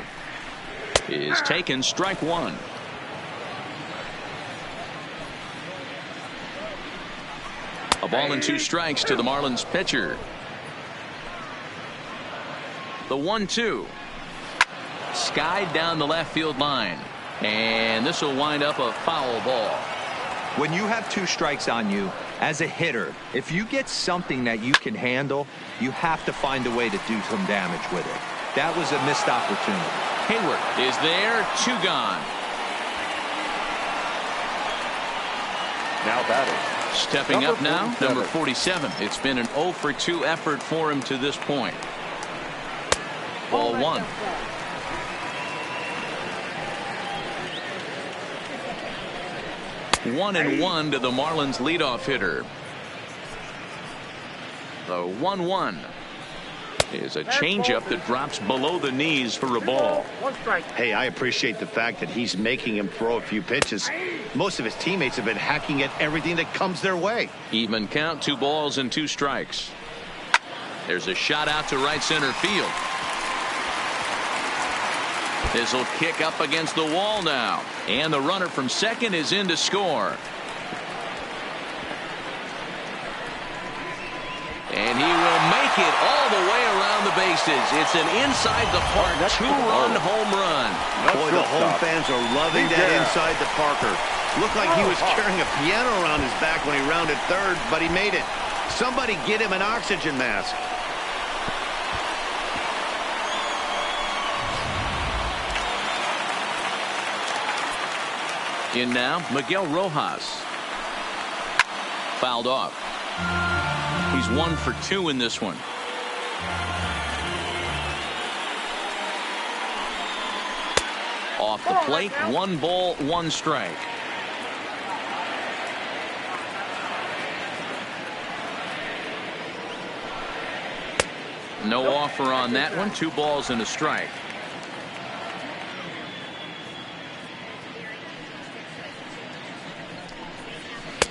[SPEAKER 1] is taken, strike 1. A ball and 2 strikes to the Marlins pitcher. The 1-2. Skied down the left field line. And this will wind up a foul ball.
[SPEAKER 4] When you have 2 strikes on you, as a hitter, if you get something that you can handle, you have to find a way to do some damage with it. That was a missed opportunity.
[SPEAKER 1] Hayward is there, 2 gone.
[SPEAKER 3] Now batting.
[SPEAKER 1] Stepping up now, number 47. It's been an 0 for 2 effort for him to this point. Ball 1. 1-1 to the Marlins leadoff hitter. The 1-1 is a changeup that drops below the knees for a ball.
[SPEAKER 2] Hey, I appreciate the fact that he's making him throw a few pitches. Most of his teammates have been hacking at everything that comes their way.
[SPEAKER 1] Even count, 2 balls and 2 strikes. There's a shot out to right center field. This will kick up against the wall now. And the runner from second is in to score. And he will make it all the way around the bases. It's an inside the park 2-run home run.
[SPEAKER 2] Boy, the home fans are loving that inside the Parker. Looked like he was carrying a piano around his back when he rounded third, but he made it. Somebody get him an oxygen mask.
[SPEAKER 1] In now, Miguel Rojas. Fouled off. He's 1 for 2 in this one. Off the plate, 1 ball, 1 strike. No offer on that one. 2 balls and a strike.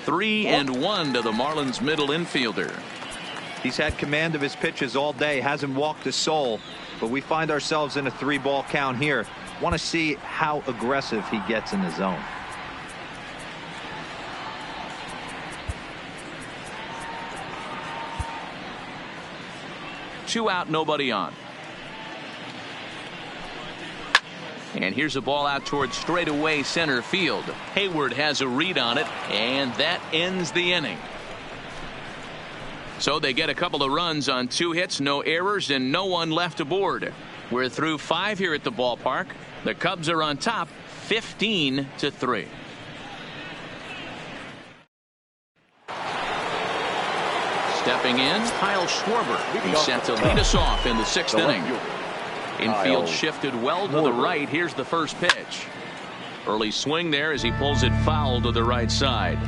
[SPEAKER 1] Three and 1 to the Marlins middle infielder.
[SPEAKER 4] He's had command of his pitches all day, hasn't walked a soul, but we find ourselves in a 3-ball count here. Want to see how aggressive he gets in the zone.
[SPEAKER 1] Two out, nobody on. And here's a ball out towards straightaway center field. Hayward has a read on it, and that ends the inning. So they get a couple of runs on 2 hits, no errors, and no one left aboard. We're through 5 here at the ballpark. The Cubs are on top, 15-3. Stepping in, Kyle Schwarber. He's set to lead us off in the 6th inning. Infield shifted well to the right. Here's the first pitch. Early swing there as he pulls it foul to the right side.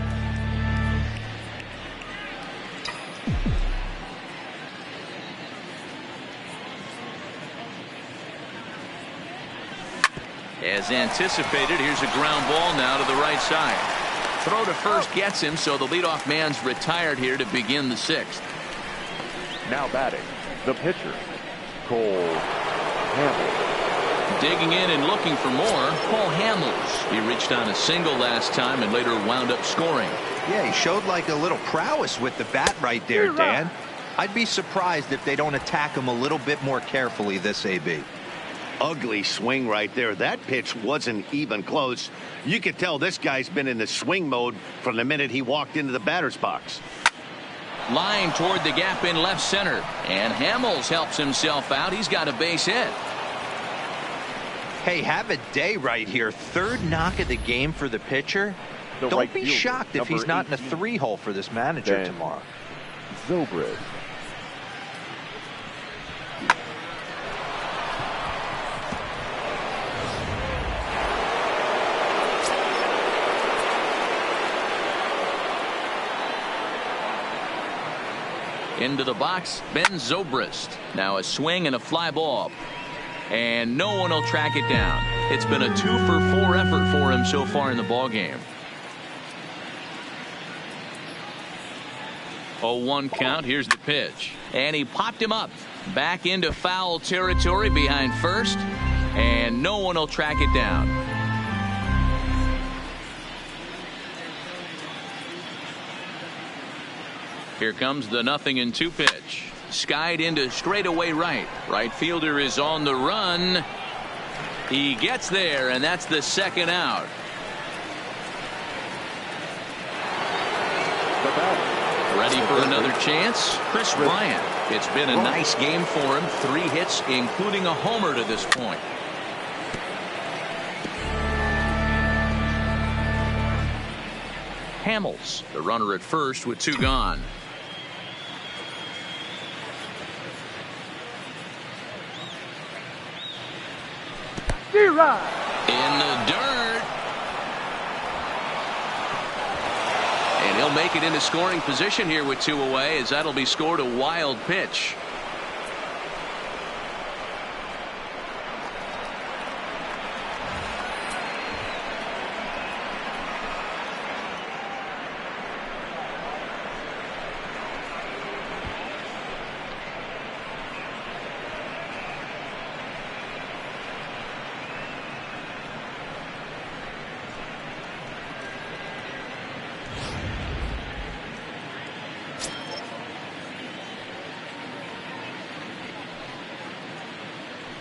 [SPEAKER 1] As anticipated, here's a ground ball now to the right side. Throw to first gets him, so the leadoff man's retired here to begin the sixth.
[SPEAKER 3] Now batting, the pitcher, Cole Hamels.
[SPEAKER 1] Digging in and looking for more, Cole Hamels. He reached on a single last time and later wound up scoring.
[SPEAKER 4] Yeah, he showed like a little prowess with the bat right there, Dan. I'd be surprised if they don't attack him a little bit more carefully this AB.
[SPEAKER 2] Ugly swing right there. That pitch wasn't even close. You could tell this guy's been in the swing mode from the minute he walked into the batter's box.
[SPEAKER 1] Line toward the gap in left center, and Hamels helps himself out. He's got a base hit.
[SPEAKER 4] Hey, have a day right here. Third knock of the game for the pitcher. Don't be shocked if he's not in a 3-hole for this manager tomorrow.
[SPEAKER 3] Zobrist.
[SPEAKER 1] Into the box, Ben Zobrist. Now a swing and a fly ball. And no one will track it down. It's been a 2-for-4 effort for him so far in the ball game. 0-1 count. Here's the pitch. And he popped him up. Back into foul territory behind first. And no one will track it down. Here comes the 0-2 pitch. Skied into straightaway right. Right fielder is on the run. He gets there, and that's the second out. Ready for another chance? Chris Bryant. It's been a nice game for him. 3 hits, including a homer to this point. Hamels, the runner at first with 2 gone. In the dirt. And he'll make it into scoring position here with 2 away, as that'll be scored a wild pitch.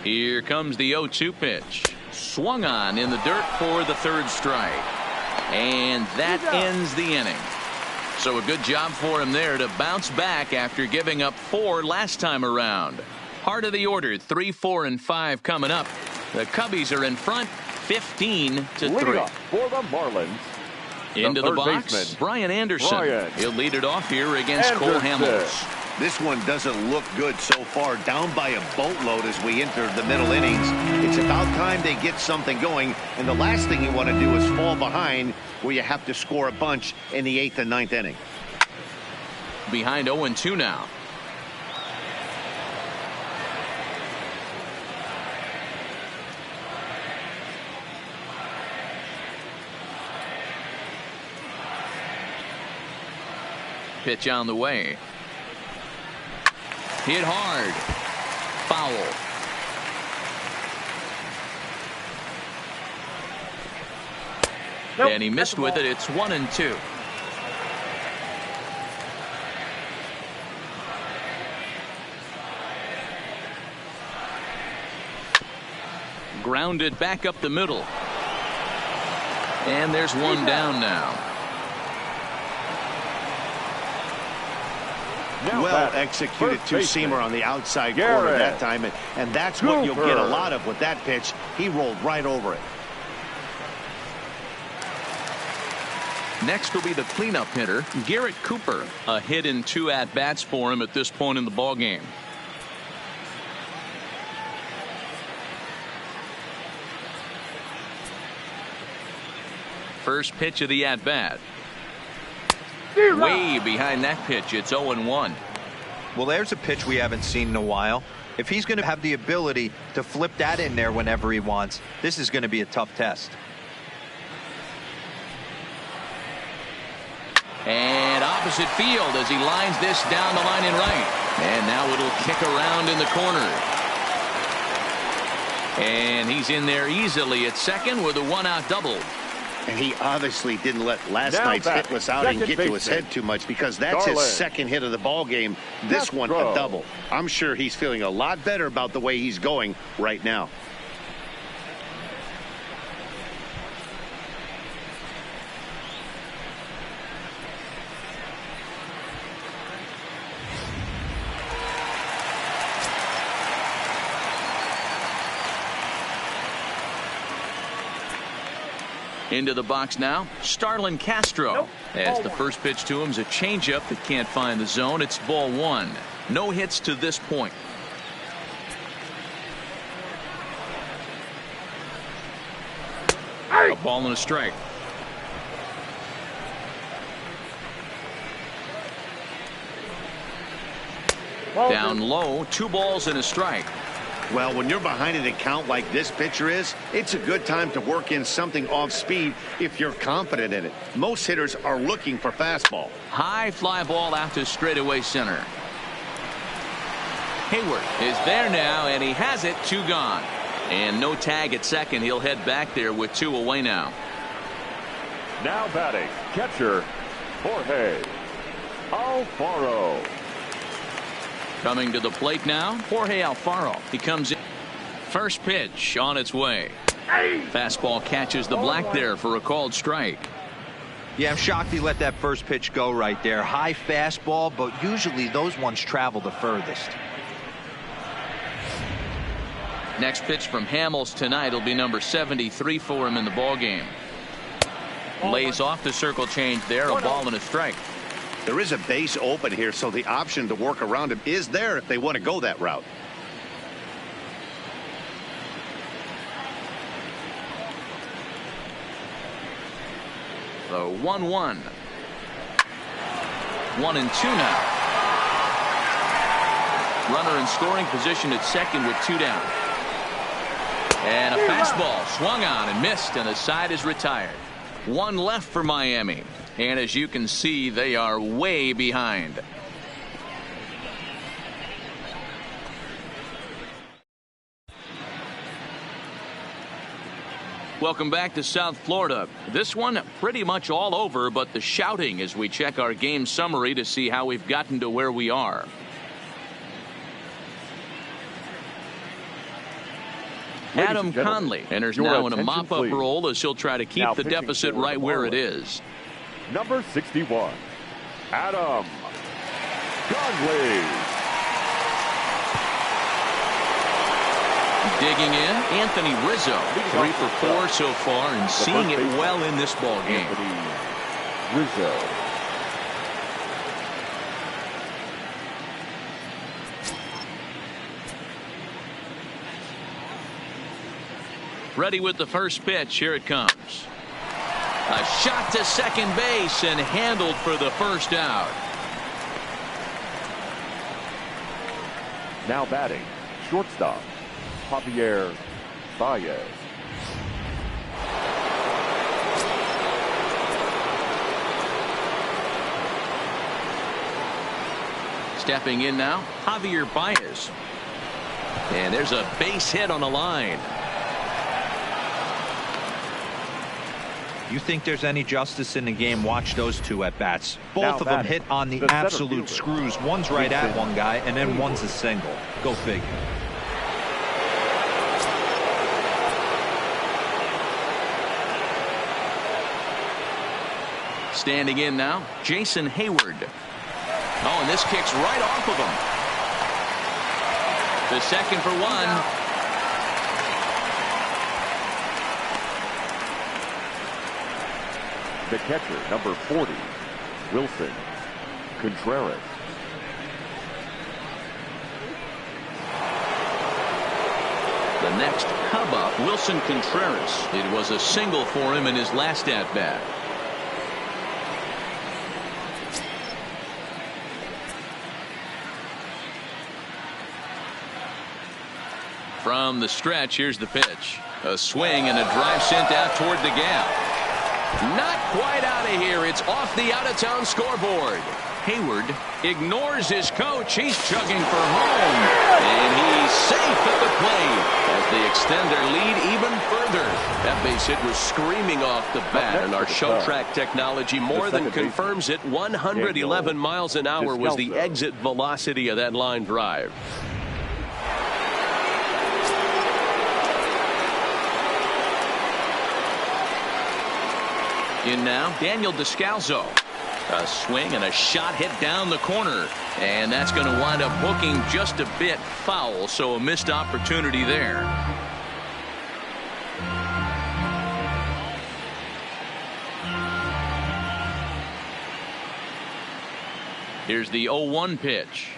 [SPEAKER 1] Here comes the 0-2 pitch. Swung on in the dirt for the 3rd strike. And that ends the inning. So a good job for him there to bounce back after giving up 4 last time around. Heart of the order, 3, 4, and 5 coming up. The Cubbies are in front, 15-3.
[SPEAKER 3] For the Marlins.
[SPEAKER 1] Into the box, baseman, Brian Anderson. He'll lead it off here against Cole Hamels.
[SPEAKER 2] This one doesn't look good so far. Down by a boatload as we enter the middle innings. It's about time they get something going. And the last thing you want to do is fall behind where you have to score a bunch in the 8th and 9th inning.
[SPEAKER 1] Behind 0-2 now. Pitch on the way. Hit hard. Foul. And he missed with it. It's 1-2. Grounded back up the middle. And there's one down now.
[SPEAKER 2] Well executed two-seamer on the outside corner that time, and that's what you'll get a lot of with that pitch. He rolled right over it.
[SPEAKER 1] Next will be the cleanup hitter, Garrett Cooper. A hit in 2 at-bats for him at this point in the ball game. First pitch of the at-bat. Way behind that pitch. It's 0-1.
[SPEAKER 4] Well, there's a pitch we haven't seen in a while. If he's going to have the ability to flip that in there whenever he wants, this is going to be a tough test.
[SPEAKER 1] And opposite field as he lines this down the line in right. And now it'll kick around in the corner. And he's in there easily at second with a 1-out double.
[SPEAKER 2] And he obviously didn't let last night's hitless outing get to his head too much, because that's his second hit of the ball game. This one a double. I'm sure he's feeling a lot better about the way he's going right now.
[SPEAKER 1] Into the box now, Starlin Castro. As the first pitch to him is a changeup that can't find the zone. It's ball 1. No hits to this point. A ball and a strike. Down low, 2 balls and a strike.
[SPEAKER 2] Well, when you're behind an account like this pitcher is, it's a good time to work in something off speed if you're confident in it. Most hitters are looking for fastball.
[SPEAKER 1] High fly ball out to straightaway center. Hayward is there now, and he has it. 2 gone. And no tag at second. He'll head back there with 2 away now.
[SPEAKER 3] Now batting, catcher, Jorge Alfaro.
[SPEAKER 1] Coming to the plate now, Jorge Alfaro. He comes in. First pitch on its way. Fastball catches the black there for a called strike.
[SPEAKER 4] Yeah, I'm shocked he let that first pitch go right there. High fastball, but usually those ones travel the furthest.
[SPEAKER 1] Next pitch from Hamels tonight will be number 73 for him in the ballgame. Lays off the circle change there, a ball and a strike.
[SPEAKER 2] There is a base open here, so the option to work around him is there if they want to go that route.
[SPEAKER 1] The 1-1. 1-2 now. Runner in scoring position at second with 2 down. And a fastball swung on and missed, and the side is retired. 1 left for Miami. And as you can see, they are way behind. Welcome back to South Florida. This one pretty much all over, but the shouting as we check our game summary to see how we've gotten to where we are. Adam Conley enters now in a mop-up role as he'll try to keep the deficit right where it is.
[SPEAKER 3] Number 61, Adam Conley.
[SPEAKER 1] Digging in, Anthony Rizzo. 3 for 4 so far and seeing it well in this ball game.
[SPEAKER 3] Rizzo.
[SPEAKER 1] Ready with the first pitch. Here it comes. A shot to second base and handled for the first out.
[SPEAKER 3] Now batting, shortstop, Javier Baez.
[SPEAKER 1] Stepping in now, Javier Baez. And there's a base hit on the line.
[SPEAKER 4] You think there's any justice in the game? Watch those 2 at bats. Both of them hit on the absolute screws. One's right at one guy, and then one's a single. Go figure.
[SPEAKER 1] Standing in now, Jason Hayward. Oh, and this kicks right off of him. The second for 1.
[SPEAKER 3] The catcher, number 40, Wilson Contreras.
[SPEAKER 1] The next Cub up, Wilson Contreras. It was a single for him in his last at-bat. From the stretch, here's the pitch. A swing and a drive sent out toward the gap. Not quite out of here. It's off the out-of-town scoreboard. Hayward ignores his coach. He's chugging for home. And he's safe at the plate as they extend their lead even further. That base hit was screaming off the bat, and our show track technology more than confirms it. 111 miles an hour was the exit velocity of that line drive. In now, Daniel Descalzo. A swing and a shot hit down the corner. And that's going to wind up hooking just a bit foul, so a missed opportunity there. Here's the 0-1 pitch.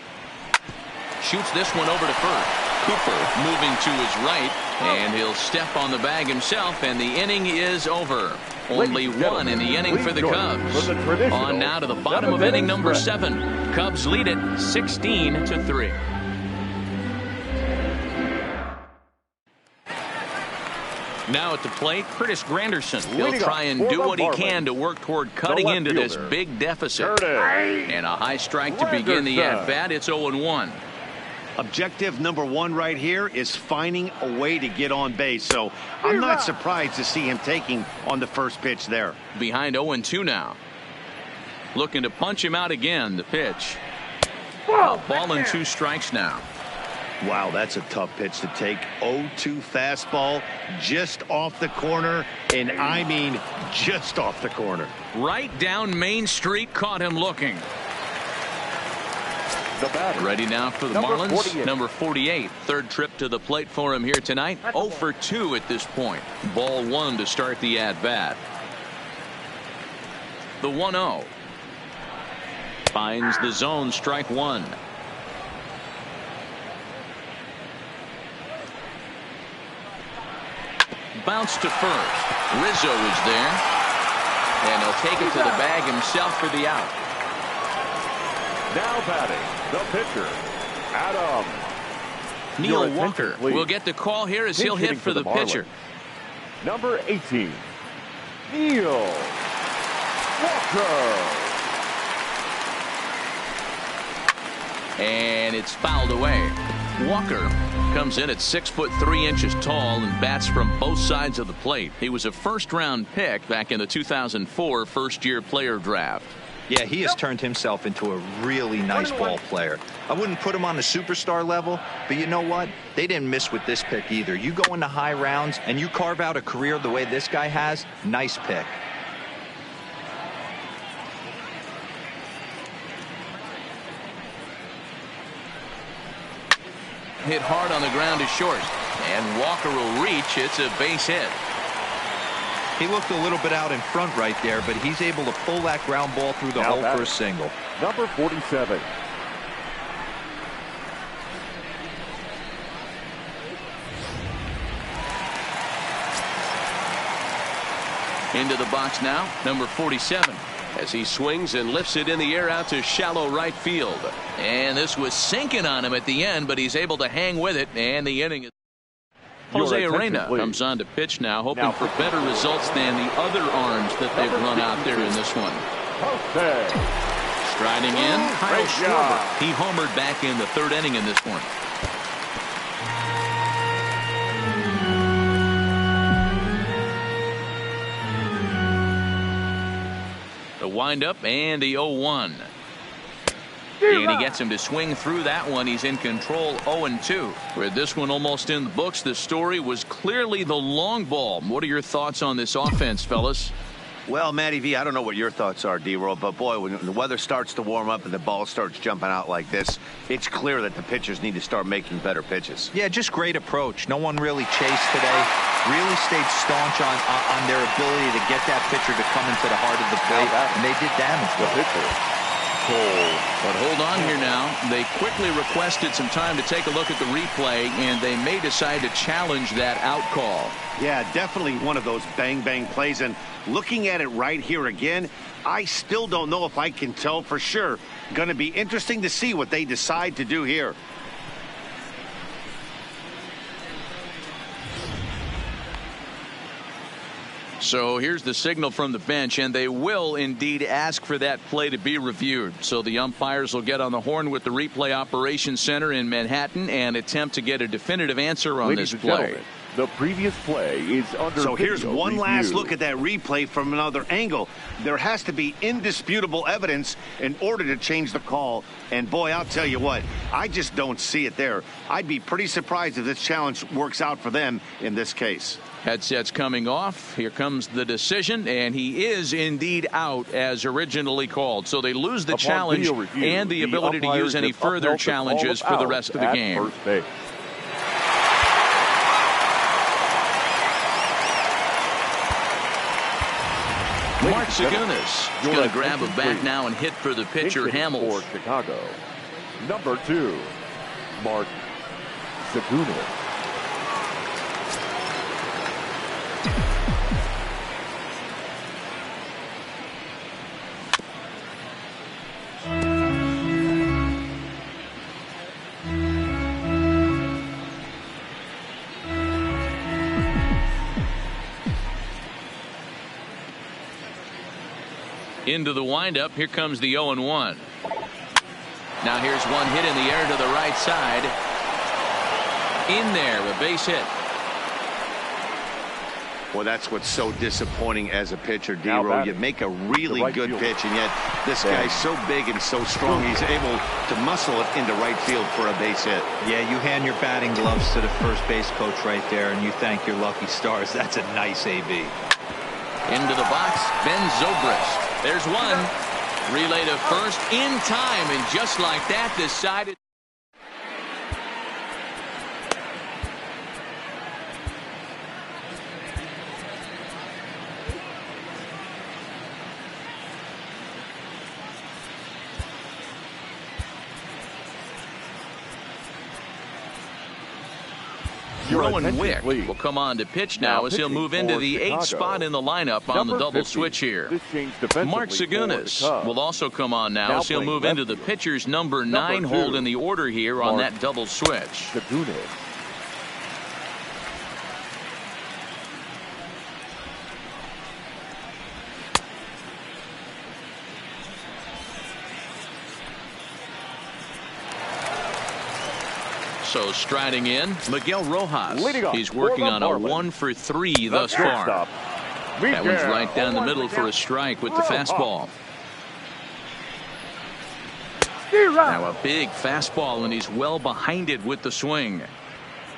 [SPEAKER 1] Shoots this one over to first. Cooper moving to his right, and he'll step on the bag himself, and the inning is over. Only one in the inning for the Cubs. On now to the bottom of inning number 7. Cubs lead it 16-3. Now at the plate, Curtis Granderson. He'll try and do what he can to work toward cutting into this big deficit. And a high strike to begin the at-bat. It's 0-1.
[SPEAKER 2] Objective number 1 right here is finding a way to get on base. So I'm not surprised to see him taking on the first pitch there.
[SPEAKER 1] Behind 0-2 now. Looking to punch him out again. The pitch. A ball and 2 strikes now.
[SPEAKER 2] Wow, that's a tough pitch to take. 0-2 fastball just off the corner, and I mean just off the corner.
[SPEAKER 1] Right down Main Street, caught him looking. Ready now for the Marlins.
[SPEAKER 3] 48.
[SPEAKER 1] Number 48. Third trip to the plate for him here tonight. 0 for 2 at this point. Ball 1 to start the at-bat. The 1-0. Finds the zone, strike 1. Bounce to first. Rizzo is there. And he'll take it to the bag himself for the out.
[SPEAKER 3] Now batting, the pitcher, Adam.
[SPEAKER 1] Neil Walker will get the call here as he'll hit for the pitcher.
[SPEAKER 3] Number 18, Neil Walker.
[SPEAKER 1] And it's fouled away. Walker comes in at 6'3" tall and bats from both sides of the plate. He was a first-round pick back in the 2004 first-year player draft.
[SPEAKER 4] Yeah, he has turned himself into a really nice ball player. I wouldn't put him on the superstar level, but you know what? They didn't miss with this pick either. You go into high rounds and you carve out a career the way this guy has, nice pick.
[SPEAKER 1] Hit hard on the ground to short. And Walker will reach. It's a base hit.
[SPEAKER 4] He looked a little bit out in front right there, but he's able to pull that ground ball through the hole for a single.
[SPEAKER 3] Number 47.
[SPEAKER 1] Into the box now, number 47.
[SPEAKER 5] As he swings and lifts it in the air out to shallow right field.
[SPEAKER 1] And this was sinking on him at the end, but he's able to hang with it, and the inning is. Jose Arena comes on to pitch now, hoping for better results than the other arms that they've run out there in this one. Striding in, Kyle Schwarber. He homered back in the 3rd inning in this one. The windup and the 0-1. And he gets him to swing through that one. He's in control 0-2. With this one almost in the books, the story was clearly the long ball. What are your thoughts on this offense, fellas?
[SPEAKER 2] Well, Matty V, I don't know what your thoughts are, D-Roll, but boy, when the weather starts to warm up and the ball starts jumping out like this, it's clear that the pitchers need to start making better pitches.
[SPEAKER 4] Yeah, just great approach. No one really chased today. Really stayed staunch on their ability to get that pitcher to come into the heart of the plate, and they did damage to the pitcher.
[SPEAKER 1] But hold on here now. They quickly requested some time to take a look at the replay, and they may decide to challenge that out call.
[SPEAKER 2] Yeah, definitely one of those bang-bang plays. And looking at it right here again, I still don't know if I can tell for sure. Going to be interesting to see what they decide to do here.
[SPEAKER 1] So here's the signal from the bench, and they will indeed ask for that play to be reviewed. So the umpires will get on the horn with the replay operations center in Manhattan and attempt to get a definitive answer on this play.
[SPEAKER 3] The previous play is under
[SPEAKER 2] So here's one
[SPEAKER 3] review.
[SPEAKER 2] last look at that replay from another angle. There has to be indisputable evidence in order to change the call. And boy, I'll tell you what, I just don't see it there. I'd be pretty surprised if this challenge works out for them in this case.
[SPEAKER 1] Headsets coming off. Here comes the decision, and he is indeed out as originally called. So they lose the challenge
[SPEAKER 3] review,
[SPEAKER 1] and the ability to use any further challenges for the rest of the game.
[SPEAKER 3] First base.
[SPEAKER 1] Mark Segunas is going to grab a bat now and hit for the pitcher, Hamels.
[SPEAKER 3] For Chicago, number 2, Mark Segunas.
[SPEAKER 1] Into the windup. Here comes the 0-1. Now here's one hit in the air to the right side. In there, a base hit.
[SPEAKER 2] Well, that's what's so disappointing as a pitcher, D-Row. You make a really good pitch, and yet this guy's so big and so strong, he's able to muscle it into right field for a base hit.
[SPEAKER 4] Yeah, you hand your batting gloves to the first base coach right there, and you thank your lucky stars. That's a nice AB.
[SPEAKER 1] Into the box, Ben Zobrist. There's one. Relay to first in time, and just like that, decided. Rowan Wick will come on to pitch now as he'll move into the 8th spot in the lineup on the double switch here. Mark Segunas will also come on now as he'll move into the pitcher's number 9 hold in the order here on that double switch. So striding in, Miguel Rojas. He's working on a 1 for 3 thus far. That one's right down the middle for a strike with the fastball. Now a big fastball, and he's well behind it with the swing.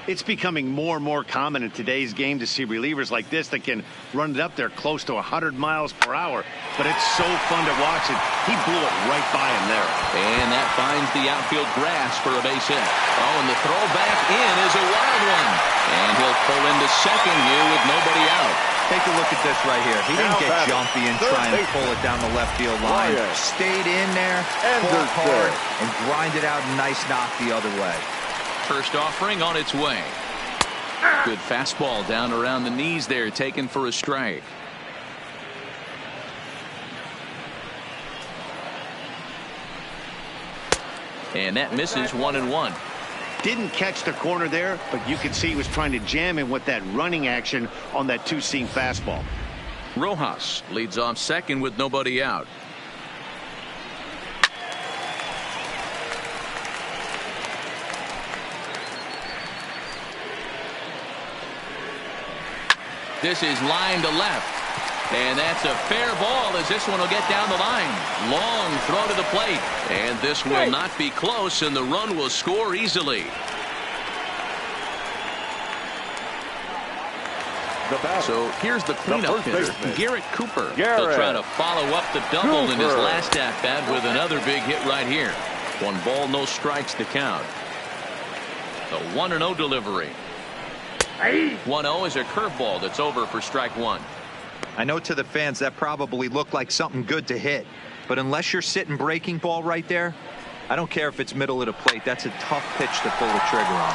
[SPEAKER 2] It's becoming more and more common in today's game to see relievers like this that can run it up there close to 100 miles per hour. But it's so fun to watch it. He blew it right by him there.
[SPEAKER 1] And that finds the outfield grass for a base hit. Oh, and the throw back in is a wild one. And he'll pull into second here with nobody out.
[SPEAKER 4] Take a look at this right here. He didn't get jumpy and try and pull it down the left field line. Stayed in there, fought hard, and grinded out a nice knock the other way.
[SPEAKER 1] First offering on its way. Good fastball down around the knees there, taken for a strike. And that misses 1-1.
[SPEAKER 2] Didn't catch the corner there, but you could see he was trying to jam him with that running action on that two-seam fastball.
[SPEAKER 1] Rojas leads off second with nobody out. This is line to left. And that's a fair ball as this one will get down the line. Long throw to the plate. And this will not be close, and the run will score easily. So here's the cleanup hitter, Garrett Cooper. He'll try to follow up the double in his last at-bat with another big hit right here. 1 ball, no strikes to count. The 1-0 delivery. 1-0 is a curveball that's over for strike 1.
[SPEAKER 4] I know to the fans that probably looked like something good to hit, but unless you're sitting breaking ball right there, I don't care if it's middle of the plate. That's a tough pitch to pull the trigger on.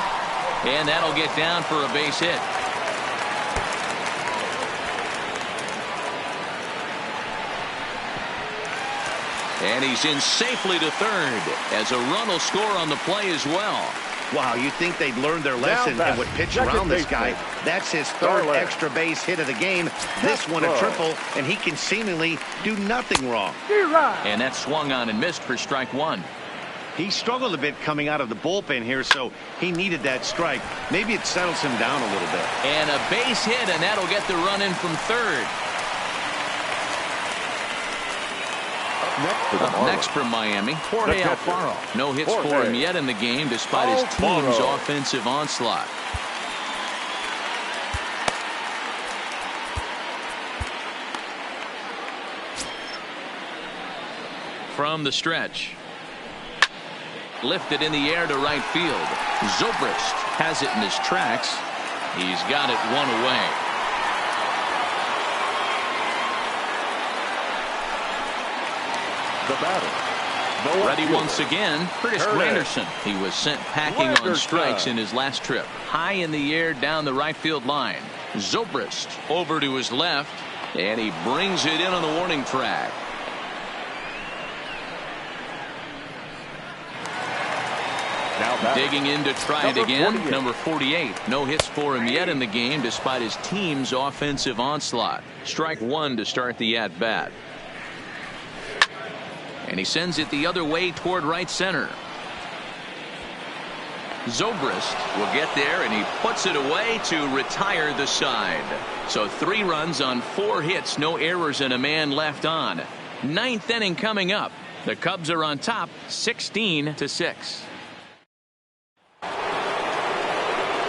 [SPEAKER 1] And that'll get down for a base hit. And he's in safely to third as a run will score on the play as well.
[SPEAKER 2] Wow, you'd think they'd learned their lesson and would pitch around this guy. That's his third extra base hit of the game. This one a triple, and he can seemingly do nothing wrong.
[SPEAKER 1] And that swung on and missed for strike one.
[SPEAKER 2] He struggled a bit coming out of the bullpen here, so he needed that strike. Maybe it settles him down a little bit.
[SPEAKER 1] And a base hit, and that'll get the run in from third. Up next for Miami, Jorge Alfaro. No hits for him yet in the game despite his team's offensive onslaught. From the stretch. Lifted in the air to right field. Zobrist has it in his tracks. He's got it one away.
[SPEAKER 3] The batter.
[SPEAKER 1] Ready once again, Curtis Granderson. He was sent packing on strikes in his last trip. High in the air down the right field line. Zobrist over to his left, and he brings it in on the warning track. Digging in to try it again. Number 48. No hits for him yet in the game despite his team's offensive onslaught. Strike one to start the at-bat. And he sends it the other way toward right center. Zobrist will get there, and he puts it away to retire the side. So 3 runs on 4 hits, no errors, and a man left on. 9th inning coming up. The Cubs are on top 16-6.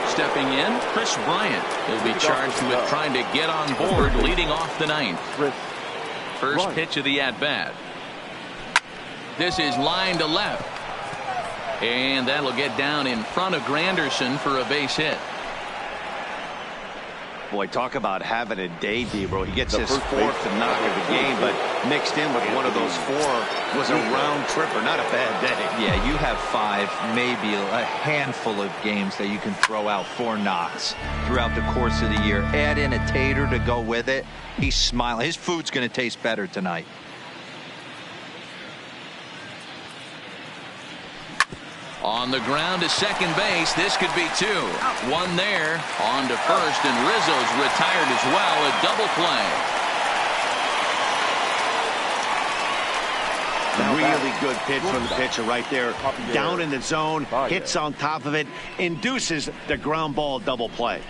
[SPEAKER 1] Stepping in, Chris Bryant will be charged with trying to get on board leading off the 9th. First pitch of the at-bat. This is line to left. And that'll get down in front of Granderson for a base hit.
[SPEAKER 2] Boy, talk about having a day, Debro. He gets his 4th knock of the game, but mixed in with one of those 4 was a round tripper. Not a bad day.
[SPEAKER 4] Yeah, you have 5, maybe a handful of games that you can throw out 4 knocks throughout the course of the year. Add in a tater to go with it. He's smiling. His food's going to taste better tonight.
[SPEAKER 1] On the ground to second base. This could be 2. One there. On to first, and Rizzo's retired as well. A double play.
[SPEAKER 2] Really good pitch from the pitcher right there. Down in the zone. Hits on top of it. Induces the ground ball double play.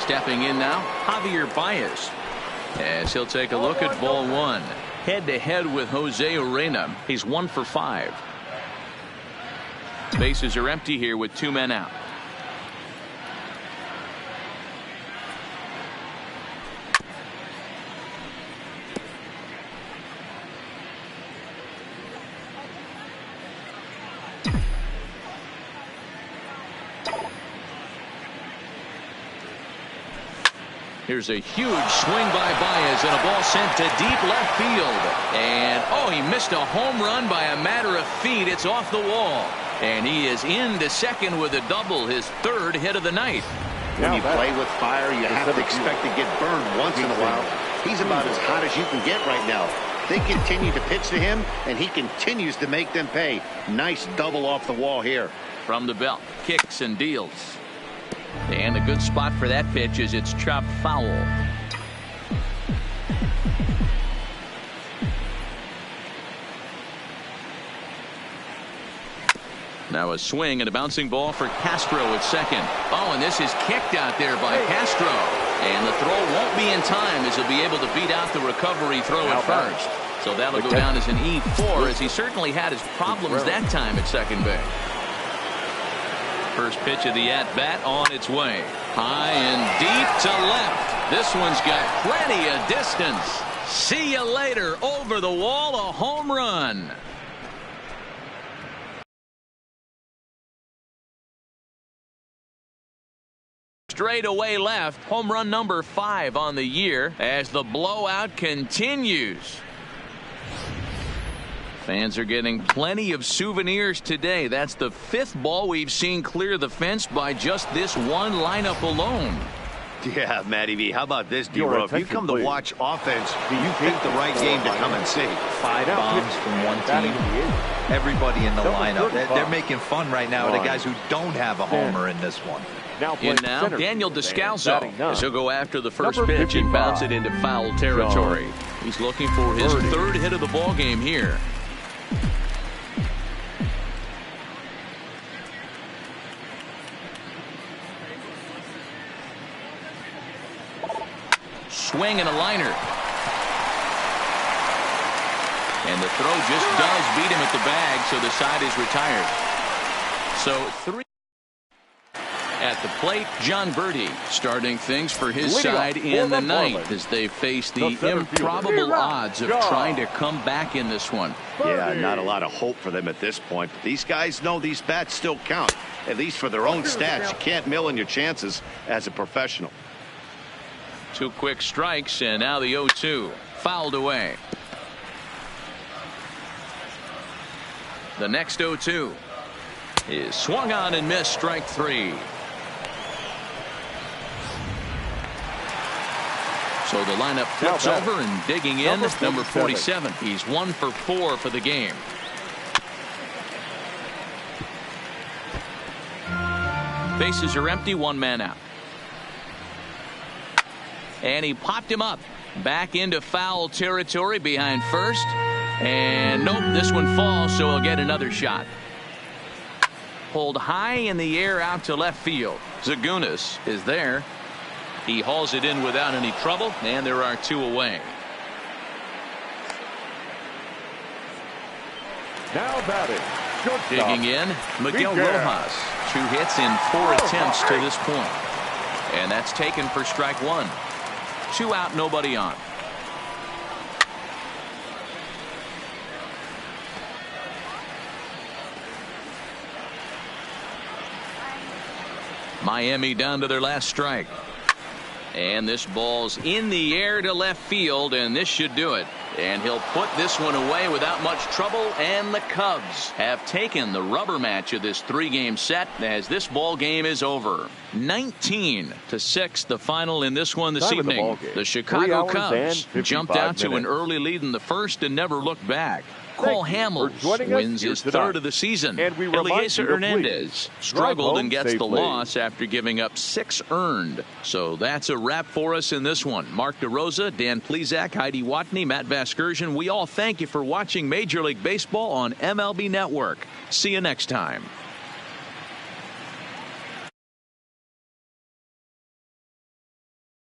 [SPEAKER 1] Stepping in now, Javier Baez, as he'll take a look at ball 1. Head-to-head with Jose Urena. He's 1 for 5. Bases are empty here with 2 men out. Here's a huge swing by Baez, and a ball sent to deep left field. And, oh, he missed a home run by a matter of feet. It's off the wall. And he is into second with a double, his 3rd hit of the night.
[SPEAKER 2] When you play with fire, you have to expect to get burned once in a while. He's about as hot as you can get right now. They continue to pitch to him, and he continues to make them pay. Nice double off the wall here.
[SPEAKER 1] From the belt, kicks and deals. And a good spot for that pitch is it's chopped foul. Now a swing and a bouncing ball for Castro at second. Oh, and this is kicked out there by Castro. And the throw won't be in time as he'll be able to beat out the recovery throw at first. So that'll go down as an E4, as he certainly had his problems that time at second base. First pitch of the at-bat on its way. High and deep to left. This one's got plenty of distance. See you later. Over the wall, a home run. Straight away left. Home run number 5 on the year as the blowout continues. Fans are getting plenty of souvenirs today. That's the 5th ball we've seen clear the fence by just this one lineup alone.
[SPEAKER 2] Yeah, Matty V. How about this, D-Row? If you come to watch offense, you pick the right game to come and see.
[SPEAKER 4] 5 bombs from one team. Everybody in the lineup. They're making fun right now of the guys who don't have a homer in this one.
[SPEAKER 1] In now, Daniel Descalso, as he'll go after the first pitch and bounce it into foul territory. He's looking for his 3rd hit of the ball game here. Swing and a liner. And the throw just does beat him at the bag, so the side is retired. So 3 at the plate. John Birdie starting things for his side in the 9th as they face the improbable odds of trying to come back in this one.
[SPEAKER 2] Yeah, not a lot of hope for them at this point. But these guys know these bats still count, at least for their own stats. You can't mill in your chances as a professional.
[SPEAKER 1] 2 quick strikes, and now the 0-2 fouled away. The next 0-2 is swung on and missed, strike 3. So the lineup flips over and digging in, number 47. He's 1 for 4 for the game. Bases are empty, 1 man out. And he popped him up back into foul territory behind first. And nope, this one falls, so he'll get another shot. Pulled high in the air out to left field. Zagunis is there. He hauls it in without any trouble, and there are 2 away.
[SPEAKER 3] Now batting, shortstop.
[SPEAKER 1] Digging in, Miguel Rojas. 2 hits in 4 attempts to this point. And that's taken for strike 1. 2 out, nobody on. Miami down to their last strike. And this ball's in the air to left field, and this should do it. And he'll put this one away without much trouble, and the Cubs have taken the rubber match of this 3-game set as this ball game is over. 19-6 the final in this one this evening. The Chicago Cubs jumped out to an early lead in the first and never looked back. Cole Hamels wins his 3rd of the season. Eliezer Hernandez struggled and gets the loss after giving up 6 earned. So that's a wrap for us in this one. Mark DeRosa, Dan Plesac, Heidi Watney, Matt Vasgersian. We all thank you for watching Major League Baseball on MLB Network. See you next time.